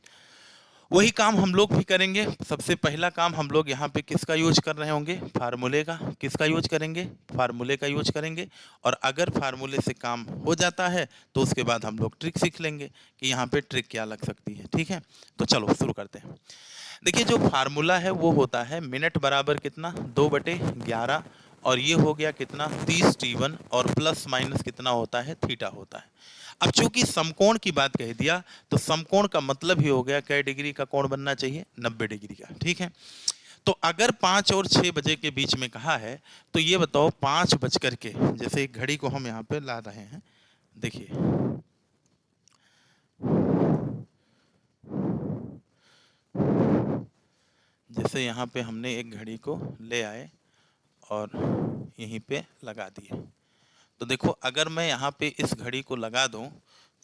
A: वही काम हम लोग भी करेंगे। सबसे पहला काम हम लोग यहाँ पे किसका यूज कर रहे होंगे, फार्मूले का। किसका यूज करेंगे, फार्मूले का यूज करेंगे। और अगर फार्मूले से काम हो जाता है तो उसके बाद हम लोग ट्रिक सीख लेंगे कि यहाँ पे ट्रिक क्या लग सकती है। ठीक है, तो चलो शुरू करते हैं। देखिए जो फार्मूला है वो होता है मिनट बराबर कितना 2/11 और ये हो गया कितना 30t1 और प्लस माइनस कितना होता है थीटा होता है। अब चूंकि समकोण की बात कह दिया तो समकोण का मतलब ही हो गया कै डिग्री का कोण बनना चाहिए, 90 डिग्री का। ठीक है, तो अगर 5 और 6 बजे के बीच में कहा है तो ये बताओ 5 बज करके, जैसे एक घड़ी को हम यहाँ पे ला रहे हैं, देखिए जैसे यहाँ पे हमने एक घड़ी को ले आए और यहीं पे लगा दिए। तो देखो अगर मैं यहाँ पे इस घड़ी को लगा दूं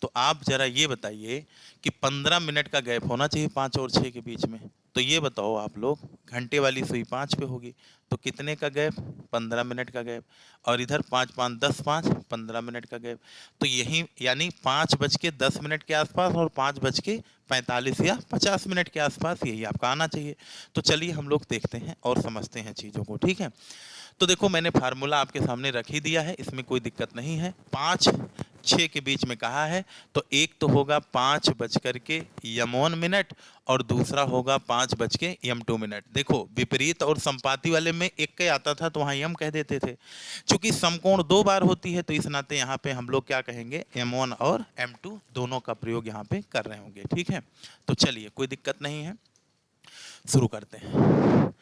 A: तो आप जरा ये बताइए कि 15 मिनट का गैप होना चाहिए 5 और 6 के बीच में। तो ये बताओ आप लोग, घंटे वाली सुई 5 पे होगी तो कितने का गैप, 15 मिनट का गैप। और इधर 5 5 10 5 15 मिनट का गैप। तो यही यानी 5:10 के आसपास और 5:45 या 50 मिनट के आसपास यही आपका आना चाहिए। तो चलिए हम लोग देखते हैं और समझते हैं चीज़ों को। ठीक है, तो देखो मैंने फार्मूला आपके सामने रख ही दिया है, इसमें कोई दिक्कत नहीं है। 5-6 के बीच में कहा है तो एक तो होगा 5:01 और दूसरा होगा 5:02। देखो विपरीत और संपाती वाले में एक के आता था तो वहाँ यम कह देते थे। चूंकि समकोण 2 बार होती है तो इस नाते यहाँ पे हम लोग क्या कहेंगे, m1 और m2 दोनों का प्रयोग यहाँ पे कर रहे होंगे। ठीक है, तो चलिए कोई दिक्कत नहीं है, शुरू करते हैं।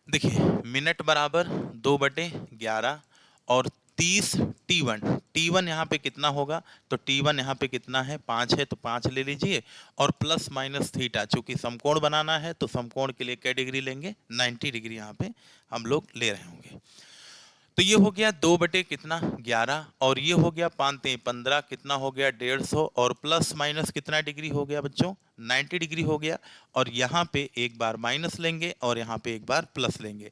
A: देखिए मिनट बराबर 2/11 और 30t1 यहाँ पे कितना होगा, तो t1 यहाँ पे कितना है 5 है तो 5 ले लीजिए और प्लस माइनस थीटा, चूंकि समकोण बनाना है तो समकोण के लिए क्या डिग्री लेंगे, 90 डिग्री यहाँ पे हम लोग ले रहे होंगे। तो ये हो गया 2/11 और ये हो गया 5×3=15 कितना हो गया 150 और प्लस माइनस कितना डिग्री हो गया बच्चों, 90 डिग्री हो गया। और यहाँ पे एक बार माइनस लेंगे और यहाँ पे एक बार प्लस लेंगे,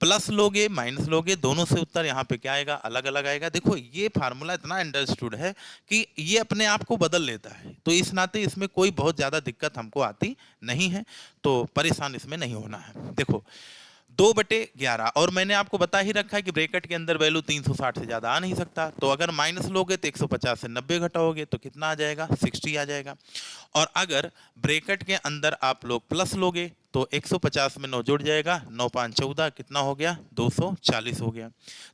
A: प्लस लोगे माइनस लोगे दोनों से उत्तर यहाँ पे क्या आएगा, अलग अलग आएगा। देखो ये फार्मूला इतना अंडरस्टूड है कि ये अपने आप को बदल लेता है, तो इस नाते इसमें कोई बहुत ज़्यादा दिक्कत हमको आती नहीं है, तो परेशान इसमें नहीं होना है। देखो 2/11 और मैंने आपको बता ही रखा है कि ब्रैकेट के अंदर वैल्यू 360 से ज़्यादा आ नहीं सकता। तो अगर माइनस लोगे तो 150 से 90 घटाओगे तो कितना आ जाएगा, 60 आ जाएगा। और अगर ब्रैकेट के अंदर आप लोग प्लस लोगे तो 150 में 9 जुड़ जाएगा, 9×5=14 कितना हो गया, 240 हो गया।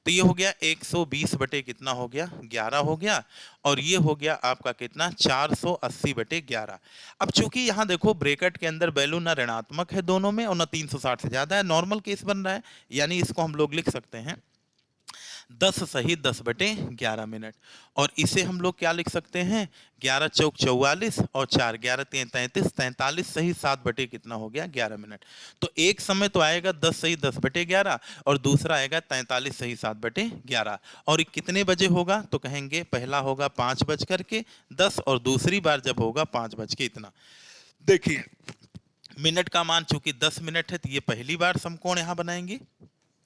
A: तो ये हो गया 120 कितना हो गया, 11 हो गया। और ये हो गया आपका कितना, 480/11। अब चूंकि यहाँ देखो ब्रैकेट के अंदर वैल्यू ना ऋणात्मक है दोनों में और ना 360 से ज़्यादा है, नॉर्मल केस बन रहा है, यानी इसको हम लोग लिख सकते हैं 10 सही 10/11 मिनट। और इसे हम लोग क्या लिख सकते हैं, 11 चौक 44 और 4 11 3 33 43 सही 7 बटे कितना हो गया 11 मिनट। तो एक समय तो आएगा 10 सही 10/11 और दूसरा आएगा 43 सही 7/11। और ये कितने बजे होगा, तो कहेंगे पहला होगा 5:10 और दूसरी बार जब होगा 5 इतना। देखिए मिनट का मान चूंकि 10 मिनट है तो ये पहली बार समकोण यहाँ बनाएंगे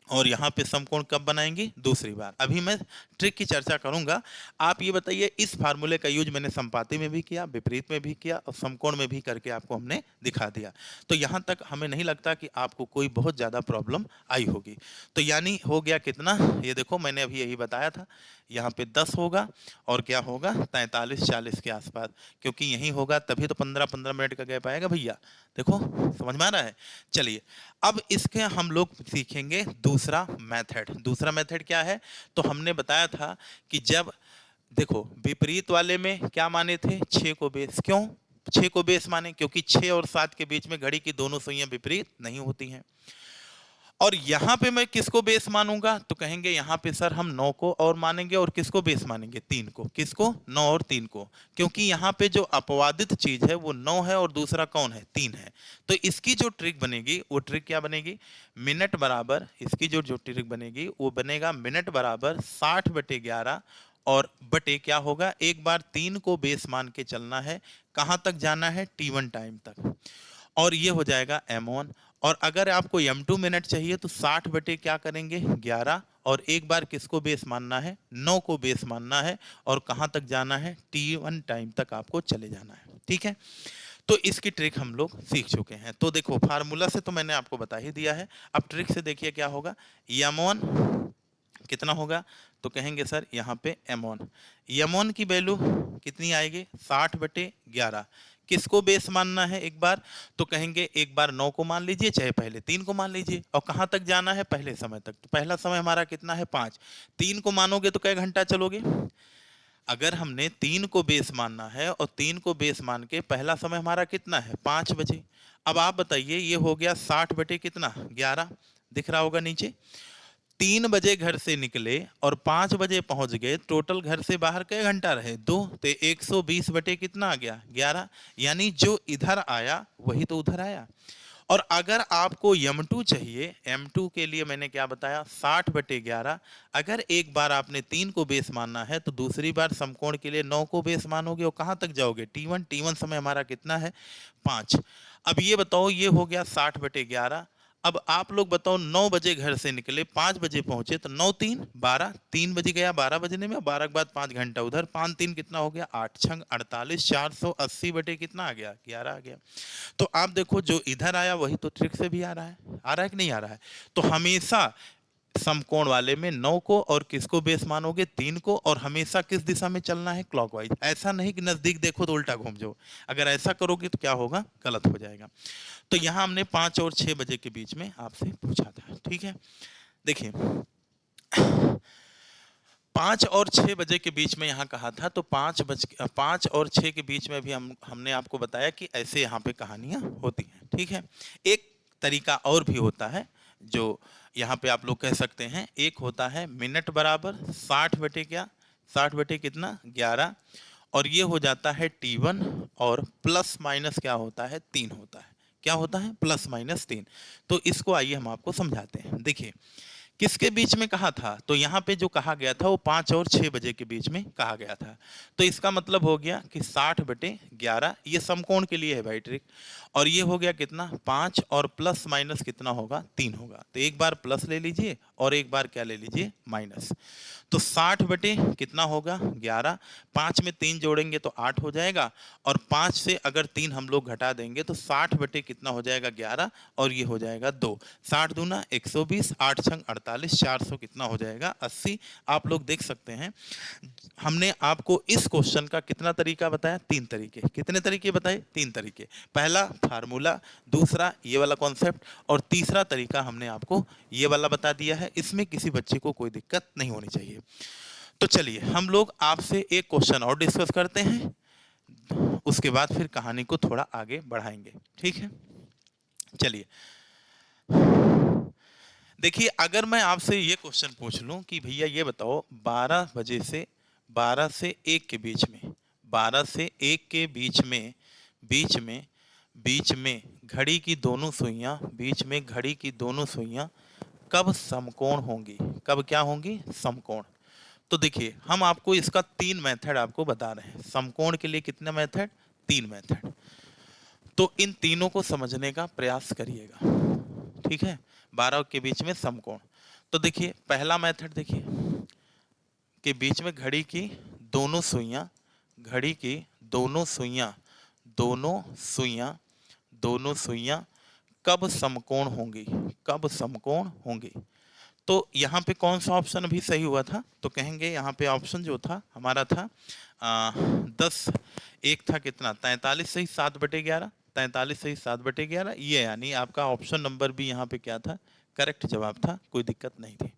A: और यहाँ पे समकोण कब बनाएंगे, दूसरी बार। अभी मैं ट्रिक की चर्चा करूंगा। आप ये बताइए इस फार्मूले का यूज मैंने संपाती में भी किया, विपरीत में भी किया और समकोण में भी करके आपको हमने दिखा दिया। तो यहाँ तक हमें नहीं लगता कि आपको कोई बहुत ज़्यादा प्रॉब्लम आई होगी। तो यानी हो गया कितना, ये देखो मैंने अभी यही बताया था, यहाँ पे 10 होगा और क्या होगा 43-40 के आसपास, क्योंकि यही होगा तभी तो 15-15 मिनट का गैप आएगा भैया। देखो समझ में आ रहा है। चलिए अब इसके हम लोग सीखेंगे दूसरा मेथड। दूसरा मेथड क्या है, तो हमने बताया था कि जब देखो विपरीत वाले में क्या माने थे, 6 को बेस। क्यों 6 को बेस माने, क्योंकि 6 और 7 के बीच में घड़ी की दोनों सुइयां विपरीत नहीं होती हैं। और यहाँ पे मैं किसको बेस मानूंगा, तो कहेंगे यहाँ पे सर हम 9 को और मानेंगे, और किसको बेस मानेंगे, 3 को। किसको, 9 और 3 को, क्योंकि यहाँ पे जो अपवादित चीज है वो 9 है और दूसरा कौन है, 3 है। तो इसकी जो ट्रिक बनेगी वो ट्रिक क्या बनेगी, मिनट बराबर, इसकी जो ट्रिक बनेगी वो बनेगा मिनट बराबर 60/11, और बटे क्या होगा, एक बार 3 को बेस मान के चलना है, कहाँ तक जाना है, T1 टाइम तक, और ये हो जाएगा M1। और अगर आपको M2 मिनट चाहिए तो 60 बटे क्या करेंगे, 11, और एक बार किसको बेस मानना है, 9 को बेस मानना है, और कहाँ तक जाना है, T1 टाइम तक आपको चले जाना है। ठीक है, तो इसकी ट्रिक हम लोग सीख चुके हैं। तो देखो फार्मूला से तो मैंने आपको बता ही दिया है, अब ट्रिक से देखिए क्या होगा, M1 कितना होगा, तो कहेंगे सर यहाँ पे M1 की वैल्यू कितनी आएगी, 60/11। किसको बेस मानना है एक बार, तो कहेंगे एक बार 9 को मान लीजिए, चाहे पहले 3 को मान लीजिए, और कहाँ तक जाना है, पहले समय तक। तो पहला समय हमारा कितना है, 5। 3 को मानोगे तो कै घंटा चलोगे, अगर हमने 3 को बेस मानना है और 3 को बेस मान के पहला समय हमारा कितना है, 5 बजे। अब आप बताइए, ये हो गया 60 बटे कितना, 11, दिख रहा होगा नीचे। 3 बजे घर से निकले और 5 बजे पहुंच गए, टोटल घर से बाहर कई घंटा रहे, 2, तो 120 बटे कितना आ गया, 11। यानी जो इधर आया वही तो उधर आया। और अगर आपको M2 चाहिए, M2 के लिए मैंने क्या बताया, 60/11। अगर एक बार आपने 3 को बेस मानना है तो दूसरी बार समकोण के लिए 9 को बेस मानोगे, और कहाँ तक जाओगे, T1 समय हमारा कितना है, 5। अब ये बताओ, ये हो गया 60/11। अब आप लोग बताओ, 9 बजे घर से निकले, 5 बजे पहुंचे, तो 9 3 12, 3 बज गया 12 बजने में, 12 के बाद 5 घंटा उधर, 5 3 कितना हो गया, 8 6 48, 480 बटे कितना आ गया, 11 आ गया। तो आप देखो, जो इधर आया वही तो ट्रिक से भी आ रहा है कि नहीं आ रहा है। तो हमेशा समकोण वाले में 9 को और किसको बेस मानोगे, 3 को, और हमेशा किस दिशा में चलना है, क्लॉकवाइज। ऐसा नहीं कि नजदीक देखो तो उल्टा घूम जाओ, अगर ऐसा करोगे तो क्या होगा, गलत हो जाएगा। तो यहाँ हमने 5 और 6 बजे के बीच में आपसे पूछा था। ठीक है, देखिए 5 और 6 बजे के बीच में यहाँ कहा था, तो 5 और 6 के बीच में भी हमने आपको बताया कि ऐसे यहाँ पे कहानियाँ होती हैं। ठीक है, एक तरीका और भी होता है जो यहाँ पे आप लोग कह सकते हैं, एक होता है मिनट बराबर 60 बटे क्या, 60 बटे कितना, 11, और ये हो जाता है T1, और प्लस माइनस क्या होता है, 3 होता है। क्या होता है, प्लस माइनस 3। तो इसको आइए हम आपको समझाते हैं। देखिए किसके बीच में कहा था, तो यहाँ पे जो कहा गया था वो 5 और 6 बजे के बीच में कहा गया था। तो इसका मतलब हो गया कि 60/11, ये समकोण के लिए है भाई ट्रिक। और ये हो गया कितना, 5, और प्लस माइनस कितना होगा, 3 होगा। तो एक बार प्लस ले लीजिए और एक बार क्या ले लीजिए, माइनस। तो 60 बटे कितना होगा, 11। 5 में 3 जोड़ेंगे तो 8 हो जाएगा, और 5 से अगर 3 हम लोग घटा देंगे तो 60 बटे कितना हो जाएगा, 11, और ये हो जाएगा 2। 60 दूना 120, 8 छंग 48, 400 कितना हो जाएगा, 80। आप लोग देख सकते हैं, हमने आपको इस क्वेश्चन का कितना तरीका बताया, 3 तरीके। कितने तरीके बताए, 3 तरीके। पहला फार्मूला, दूसरा ये वाला कॉन्सेप्ट, और तीसरा तरीका हमने आपको ये वाला बता दिया है। इसमें किसी बच्चे को कोई दिक्कत नहीं होनी चाहिए। तो चलिए हम लोग आपसे एक क्वेश्चन और डिस्कस करते हैं, उसके बाद फिर कहानी को थोड़ा आगे बढ़ाएंगे। ठीक है, चलिए देखिए, अगर मैं आपसे ये क्वेश्चन पूछ लूं कि भैया ये बताओ, 12 बजे से 12 से 1 के बीच में, 12 से 1 के बीच में, बीच में घड़ी की दोनों सुइयां, बीच में घड़ी की दोनों सुइयां कब समकोण होंगी, कब क्या होंगी, समकोण। तो देखिए हम आपको इसका 3 मेथड आपको बता रहे हैं। समकोण के लिए कितने मेथड, 3 मेथड। तो इन तीनों को समझने का प्रयास करिएगा। ठीक है, 12 के बीच में समकोण। तो देखिए पहला मेथड, देखिए कि बीच में घड़ी की दोनों सुइयां, घड़ी की दोनों सुइयां, दोनों सुइयां कब समकोण होंगी, कब समकोण होंगी। तो यहाँ पे कौन सा ऑप्शन अभी सही हुआ था, तो कहेंगे यहाँ पे ऑप्शन जो था हमारा था 10, एक था कितना, 43 सही 7/11, 43 सही 7/11, ये यानी आपका ऑप्शन नंबर भी यहाँ पे क्या था, करेक्ट जवाब था, कोई दिक्कत नहीं थी।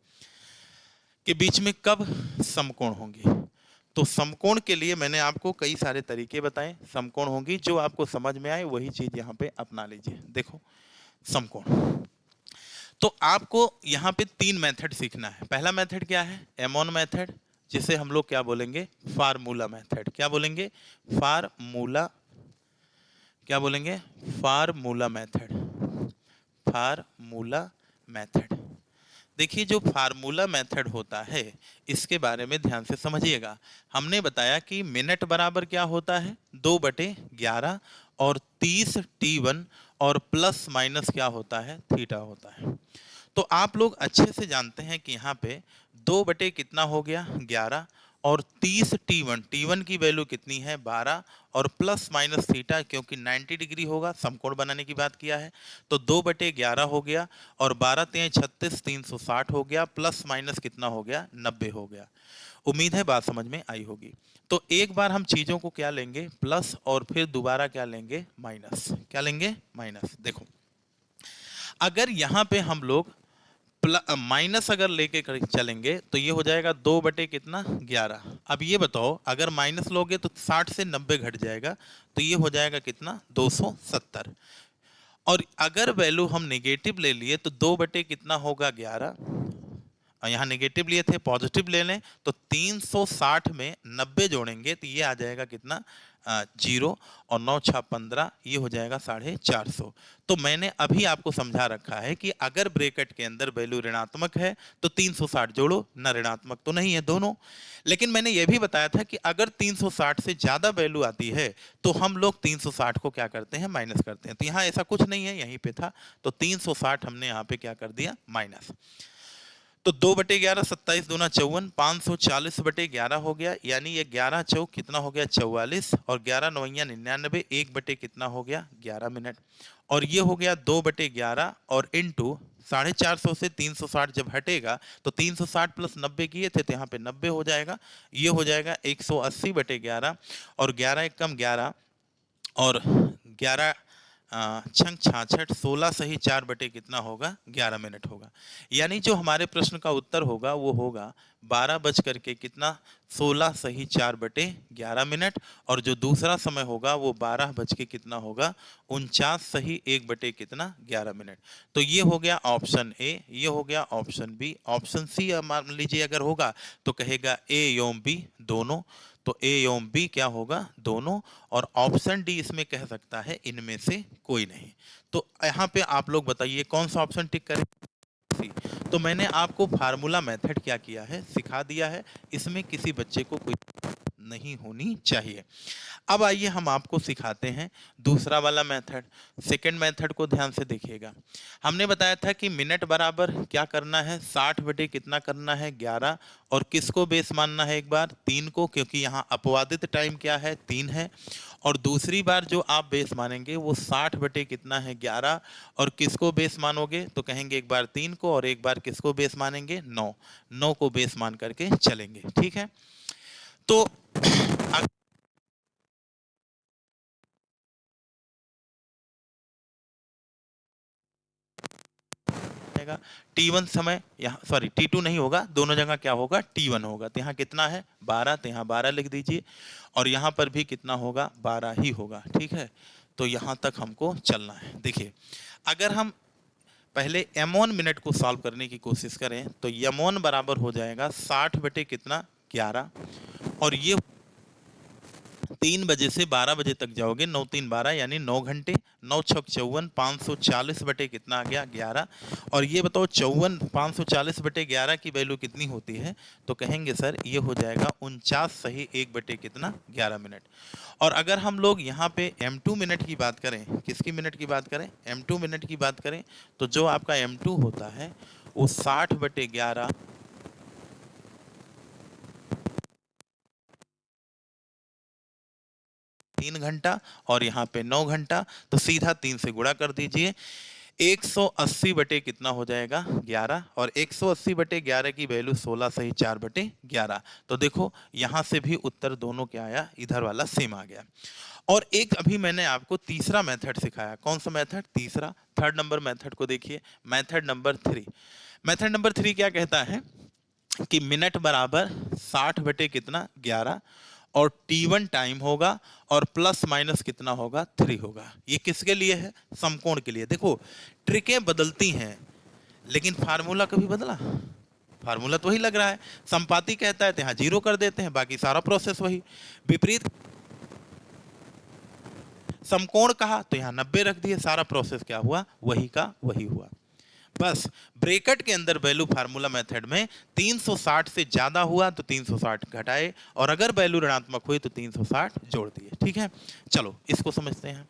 A: के बीच में कब समकोण होंगी, तो समकोण के लिए मैंने आपको कई सारे तरीके बताए। समकोण होंगी, जो आपको समझ में आए वही चीज यहाँ पे अपना लीजिए। देखो समकोण, तो आपको यहाँ पे 3 मेथड सीखना है। पहला मेथड क्या है? एमोन मेथड, जिसे हम लोग क्या बोलेंगे? Formula method. क्या बोलेंगे? फार्मूला। क्या बोलेंगे? Formula method. Formula method. देखिए, जो फार्मूला मेथड होता है इसके बारे में ध्यान से समझिएगा। हमने बताया कि मिनट बराबर क्या होता है? 2/11 और 30 T1 और प्लस माइनस क्या होता है? थीटा होता है। तो आप लोग अच्छे से जानते हैं कि यहाँ पे 2 कितना हो गया? 11 और 30 T1, T1 की वैल्यू कितनी है? 12 और प्लस माइनस थीटा, क्योंकि 90 डिग्री होगा, समकोण बनाने की बात किया है, तो 2/11 हो गया और 12 3 36, 360 हो गया, प्लस माइनस कितना हो गया? 90 हो गया। उम्मीद है बात समझ में आई होगी। तो एक बार हम चीजों को क्या लेंगे? प्लस, और फिर दोबारा क्या लेंगे? माइनस। क्या लेंगे? माइनस। देखो, अगर यहाँ पे हम लोग माइनस अगर लेके चलेंगे तो ये हो जाएगा 2/11। अब ये बताओ, अगर माइनस लोगे तो 60 से 90 घट जाएगा, तो ये हो जाएगा कितना? 270। और अगर वैल्यू हम नेगेटिव ले लिए तो 2 कितना होगा? 11। और यहाँ नेगेटिव लिए थे, पॉजिटिव ले लें तो 360 में 90 जोड़ेंगे तो ये आ जाएगा कितना? 0 और 9 6 15, ये हो जाएगा 450। तो मैंने अभी आपको समझा रखा है कि अगर ब्रैकेट के अंदर वैल्यू ऋणात्मक है तो 360 जोड़ो, न ऋणात्मक तो नहीं है, दोनों। लेकिन मैंने ये भी बताया था कि अगर 360 से ज्यादा वैल्यू आती है तो हम लोग 360 को क्या करते हैं? माइनस करते हैं। तो यहाँ ऐसा कुछ नहीं है, यहीं पे था, तो 360 हमने यहाँ पे क्या कर दिया? माइनस। तो 2/11 27 दूना 54, 540/11 हो गया, यानी ये 11 चौक कितना हो गया? 44, और 11 नवैया 99, 1 कितना हो गया? 11 मिनट। और ये हो गया 2/11 और इंटू 450 से 360 जब हटेगा तो 360 प्लस 90 किए थे तो यहाँ पे 90 हो जाएगा। ये हो जाएगा 180/11 और 11 एकम 11 और 11 छंग 66, 16 सही 4 कितना होगा? 11 मिनट होगा। यानी जो हमारे प्रश्न का उत्तर होगा वो होगा 12 बज करके कितना? 16 सही 4/11 मिनट। और जो दूसरा समय होगा वो 12 बज के कितना होगा? 49 सही 1 कितना? 11 मिनट। तो ये हो गया ऑप्शन ए, ये हो गया ऑप्शन बी। ऑप्शन सी मान लीजिए अगर होगा तो कहेगा ए एवं बी दोनों, तो ए एवं बी क्या होगा? दोनों। और ऑप्शन डी इसमें कह सकता है इनमें से कोई नहीं। तो यहाँ पे आप लोग बताइए कौन सा ऑप्शन टिक करें? सी। तो मैंने आपको फार्मूला मेथड क्या किया है? सिखा दिया है। इसमें किसी बच्चे को कोई नहीं होनी चाहिए। अब आइए हम आपको सिखाते हैं दूसरा वाला मेथड। सेकंड मेथड को ध्यान से देखिएगा। हमने बताया था कि मिनट बराबर क्या करना है? 60 बटे कितना करना है? 11। और किसको बेस मानना है? एक बार 3 को, क्योंकि यहाँ अपवादित टाइम क्या है? 3 है। और दूसरी बार जो आप बेस मानेंगे वो 60 बटे कितना है? 11। और किसको बेस मानोगे? तो कहेंगे एक बार 3 को और एक बार किसको बेस मानेंगे? 9। 9 को बेस मान करके चलेंगे, ठीक है। तो T1 समय, यहाँ सॉरी T2 नहीं होगा, दोनों जगह क्या होगा? T1 होगा। तो यहाँ कितना है? 12, तो यहाँ 12 लिख दीजिए। और यहाँ पर भी कितना होगा? 12 ही होगा, ठीक है। तो यहाँ तक हमको चलना है। देखिए, अगर हम पहले एमोन मिनट को सॉल्व करने की कोशिश करें तो यमोन बराबर हो जाएगा 60 बटे कितना? 11। और ये 3 बजे से 12 बजे तक जाओगे, 9 3 12 यानी 9 घंटे। 9 6 54, 540 बटे कितना आ गया? 11। और ये बताओ 54 540 बटे 11 की वैल्यू कितनी होती है? तो कहेंगे सर ये हो जाएगा 49 सही 1 बटे कितना? 11 मिनट। और अगर हम लोग यहाँ पे M2 मिनट की बात करें, किसकी मिनट की बात करें? M2 मिनट की बात करें तो जो आपका M2 होता है वो 60 बटे 11 3 घंटा और यहाँ पे 9 घंटा, तो सीधा 3 से गुणा कर दीजिए। 180 बटे कितना हो जाएगा? 11। और 180 बटे 11 की वैल्यू 16 सही 4/11। तो देखो यहाँ से भी उत्तर दोनों क्या आया? इधर वाला सेम आ गया। और एक अभी मैंने आपको तीसरा मेथड सिखाया। कौन सा मेथड? तीसरा, थर्ड नंबर मेथड को देखिए। Method number 3। मेथड नंबर 3 क्या कहता है कि मिनट बराबर 60 बटे कितना? 11 और T1 टाइम होगा और प्लस माइनस कितना होगा? 3 होगा। ये किसके लिए है? समकोण के लिए। देखो ट्रिकें बदलती हैं, लेकिन फार्मूला कभी बदला? फार्मूला तो वही लग रहा है। संपाती कहता है तो यहाँ 0 कर देते हैं, बाकी सारा प्रोसेस वही। विपरीत समकोण कहा तो यहाँ 90 रख दिए, सारा प्रोसेस क्या हुआ? वही का वही हुआ। बस ब्रैकेट के अंदर वैल्यू फार्मूला मेथड में 360 से ज्यादा हुआ तो 360 घटाए, और अगर वैल्यू ऋणात्मक हुई तो 360 जोड़ दिए। ठीक है, चलो इसको समझते हैं।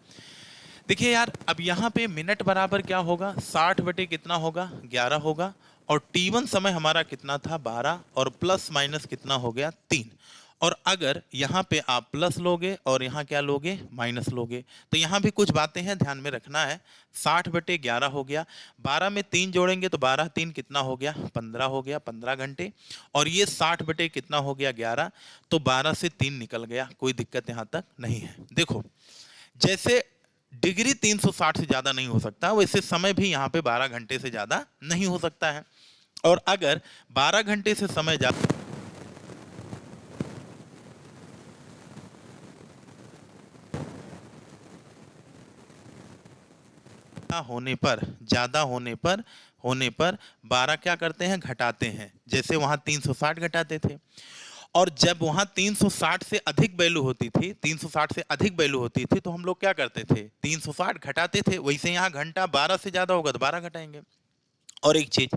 A: देखिए यार, अब यहाँ पे मिनट बराबर क्या होगा? 60 बटे कितना होगा? 11 होगा। और T1 समय हमारा कितना था? 12, और प्लस माइनस कितना हो गया? 3। और अगर यहाँ पे आप प्लस लोगे और यहाँ क्या लोगे? माइनस लोगे, तो यहाँ भी कुछ बातें हैं ध्यान में रखना है। 60 बटे 11 हो गया, 12 में 3 जोड़ेंगे तो 12 3 कितना हो गया? 15 हो गया, 15 घंटे। और ये 60 बटे कितना हो गया? 11, तो 12 से 3 निकल गया, कोई दिक्कत यहाँ तक नहीं है। देखो, जैसे डिग्री 360 से ज्यादा नहीं हो सकता, वैसे समय भी यहाँ पे 12 घंटे से ज्यादा नहीं हो सकता है। और अगर 12 घंटे से समय ज्यादा ज्यादा होने पर 12 क्या करते हैं? घटाते हैं। जैसे वहां 360 घटाते थे, और जब वहां 360 से अधिक वैल्यू होती थी, 360 से अधिक वैल्यू होती थी, तो हम लोग क्या करते थे? 360 घटाते थे। वैसे यहाँ घंटा 12 से ज्यादा होगा तो 12 घटाएंगे। और एक चीज,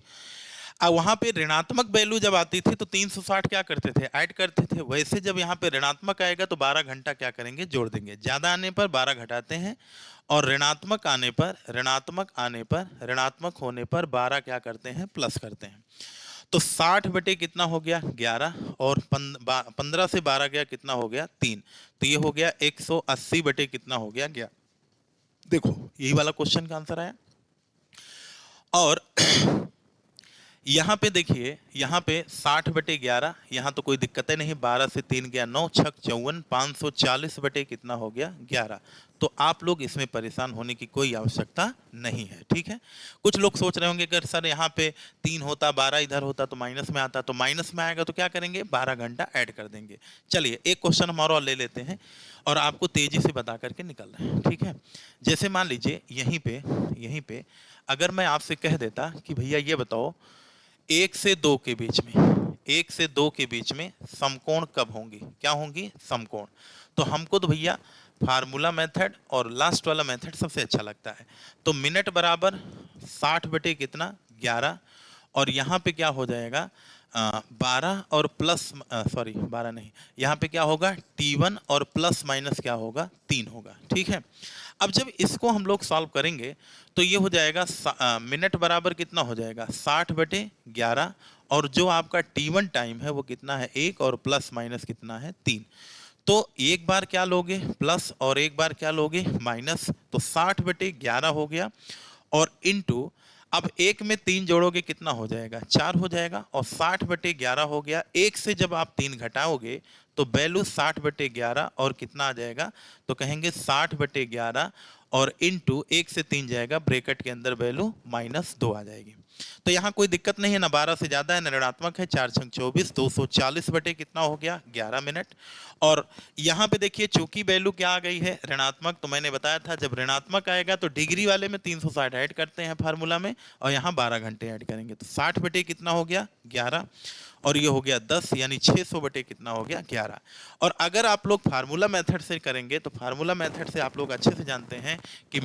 A: अब वहां पे ऋणात्मक वैल्यू जब आती थी तो 360 क्या करते थे? ऐड करते थे। वैसे जब यहाँ पे ऋणात्मक आएगा तो 12 घंटा क्या करेंगे? जोड़ देंगे। ज्यादा आने पर 12 घटाते हैं, और ऋणात्मक ऋणात्मक होने पर 12 क्या करते हैं? प्लस करते हैं। तो 60 बटे कितना हो गया? 11, और 15 से 12 गया कितना हो गया? 3। तो ये हो गया 180 बटे कितना हो गया? 11। देखो, यही वाला क्वेश्चन का आंसर आया। और यहाँ पे देखिए, यहाँ पे 60 बटे 11, यहाँ तो कोई दिक्कत है नहीं। 12 से 3 गया 9, 6 54, 540 बटे कितना हो गया? 11। तो आप लोग इसमें परेशान होने की कोई आवश्यकता नहीं है। ठीक है, कुछ लोग सोच रहे होंगे अगर सर यहाँ पे 3 होता, 12 इधर होता तो माइनस में आता, तो माइनस में आएगा तो क्या करेंगे? 12 घंटा ऐड कर देंगे। चलिए एक क्वेश्चन हमारा और ले लेते हैं, और आपको तेजी से बता करके निकल रहे हैं। ठीक है, जैसे मान लीजिए यहीं पे अगर मैं आपसे कह देता कि भैया ये बताओ, 1 से 2 के बीच में, 1 से 2 के बीच में समकोण कब होंगी? क्या होंगी? समकोण। तो हमको तो भैया फार्मूला मेथड और लास्ट वाला मेथड सबसे अच्छा लगता है। तो मिनट बराबर 60 बटे कितना? 11, और यहाँ पे क्या हो जाएगा? 12 और प्लस, सॉरी 12 नहीं, यहाँ पे क्या होगा? T1 और प्लस माइनस क्या होगा? 3 होगा। ठीक है, अब जब इसको हम लोग सॉल्व करेंगे तो ये हो जाएगा मिनट बराबर कितना हो जाएगा? 60 बटे 11, और जो आपका T1 टाइम है वो कितना है? 1, और प्लस माइनस कितना है? 3। तो एक बार क्या लोगे? प्लस, और एक बार क्या लोगे? माइनस। तो 60 बटे 11 हो गया, और इनटू, अब 1 में 3 जोड़ोगे कितना हो जाएगा? 4 हो जाएगा, और 60 बटे 11 हो गया। 1 से जब आप 3 घटाओगे तो वैल्यू 60 बटे 11 और कितना आ जाएगा? तो कहेंगे 60 बटे 11 और इनटू 1 से 3 जाएगा, ब्रैकेट के अंदर वैल्यू -2 आ जाएगी। तो यहाँ कोई दिक्कत नहीं है, ना 12 से ज्यादा है ना ऋणात्मक है। 4 छंग 24, 240 बटे कितना हो गया? 11 मिनट। और यहाँ पे देखिए, चूंकि वैल्यू क्या आ गई है? ऋणात्मक, तो मैंने बताया था जब ऋणात्मक आएगा तो डिग्री वाले में 360 ऐड करते हैं फार्मूला में, और यहाँ 12 घंटे ऐड करेंगे। तो 60 बटे कितना हो गया? 11, और ये हो गया 10, यानी 600 बटे कितना हो गया? 11। और अगर आप लोग फार्मूला मेथड से करेंगे तो फार्मूला मेथड से आप लोग अच्छे से जानते हैं कि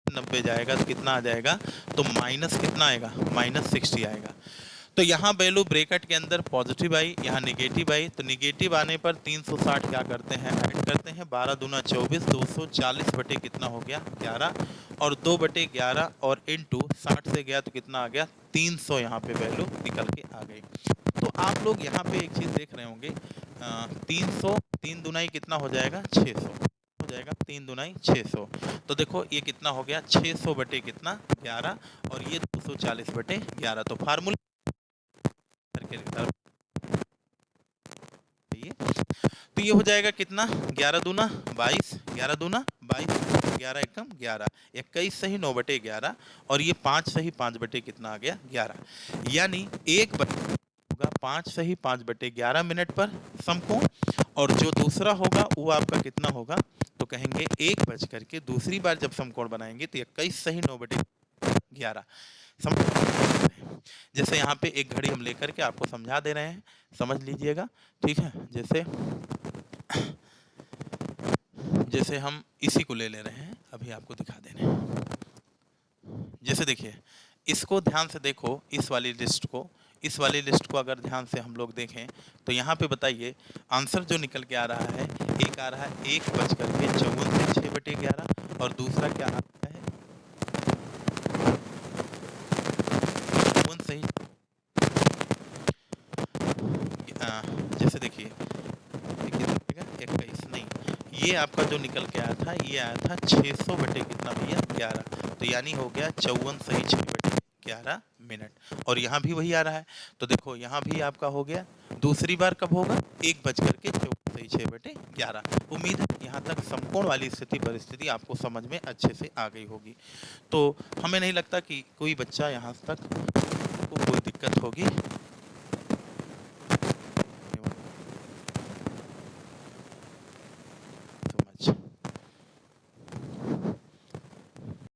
A: 90 जाएगा तो कितना आ जाएगा? तो माइनस कितना आएगा? -60 आएगा। तो यहाँ वैल्यू ब्रैकेट के अंदर पॉजिटिव आई, यहाँ निगेटिव आई। तो निगेटिव आने पर 360 क्या करते हैं? ऐड करते हैं। 12 दूना 24, 240 बटे कितना हो गया? 11, और 2 बटे 11, और इनटू 60 से गया तो कितना आ गया? 300 यहाँ पे वैल्यू निकल के आ गई। तो आप लोग यहाँ पे एक चीज़ देख रहे होंगे, 300, 3 दुनाई कितना हो जाएगा, 600 हो जाएगा, 3 दुनाई 600। तो देखो ये कितना हो गया, 600 बटे कितना, 11, और ये 240 बटे 11। तो फार्मूला करके तो ये हो जाएगा कितना, 11 दूना 22, 11 दूना 22, 11 एकम 11, 21 सही 9 बटे 11, और ये 5 सही 5 बटे कितना आ गया, 11। यानी एक होगा 5 सही 5 बटे 11 मिनट पर समकोण, और जो दूसरा होगा वो आपका कितना होगा, तो कहेंगे 1 बज करके, दूसरी बार जब समकोण बनाएंगे तो 21 सही 9 बटे 11। जैसे यहाँ पे एक घड़ी हम लेकर के आपको समझा दे रहे हैं, समझ लीजिएगा, ठीक है। जैसे हम इसी को ले रहे हैं, अभी आपको दिखा दे रहे हैं। जैसे देखिए, इसको ध्यान से देखो, इस वाली लिस्ट को अगर ध्यान से हम लोग देखें तो यहाँ पे बताइए आंसर जो निकल के आ रहा है, एक आ रहा है 1 बज करके 54 से 6 बटे 11, और दूसरा क्या आ रहा है, 54 सही। जैसे देखिए 21 नहीं, ये आपका जो निकल के आया था, ये आया था 600 बटे कितना भैया, 11। तो यानी हो गया 54 सही 6 बटे 11 मिनट, और यहाँ भी वही आ रहा है। तो देखो यहाँ भी आपका हो गया, दूसरी बार कब होगा, 1 बज करके 54 सही 6 बटे 11। उम्मीद है यहाँ तक समकोण वाली स्थिति परिस्थिति आपको समझ में अच्छे से आ गई होगी। तो हमें नहीं लगता कि कोई बच्चा यहाँ तक को कोई दिक्कत होगी।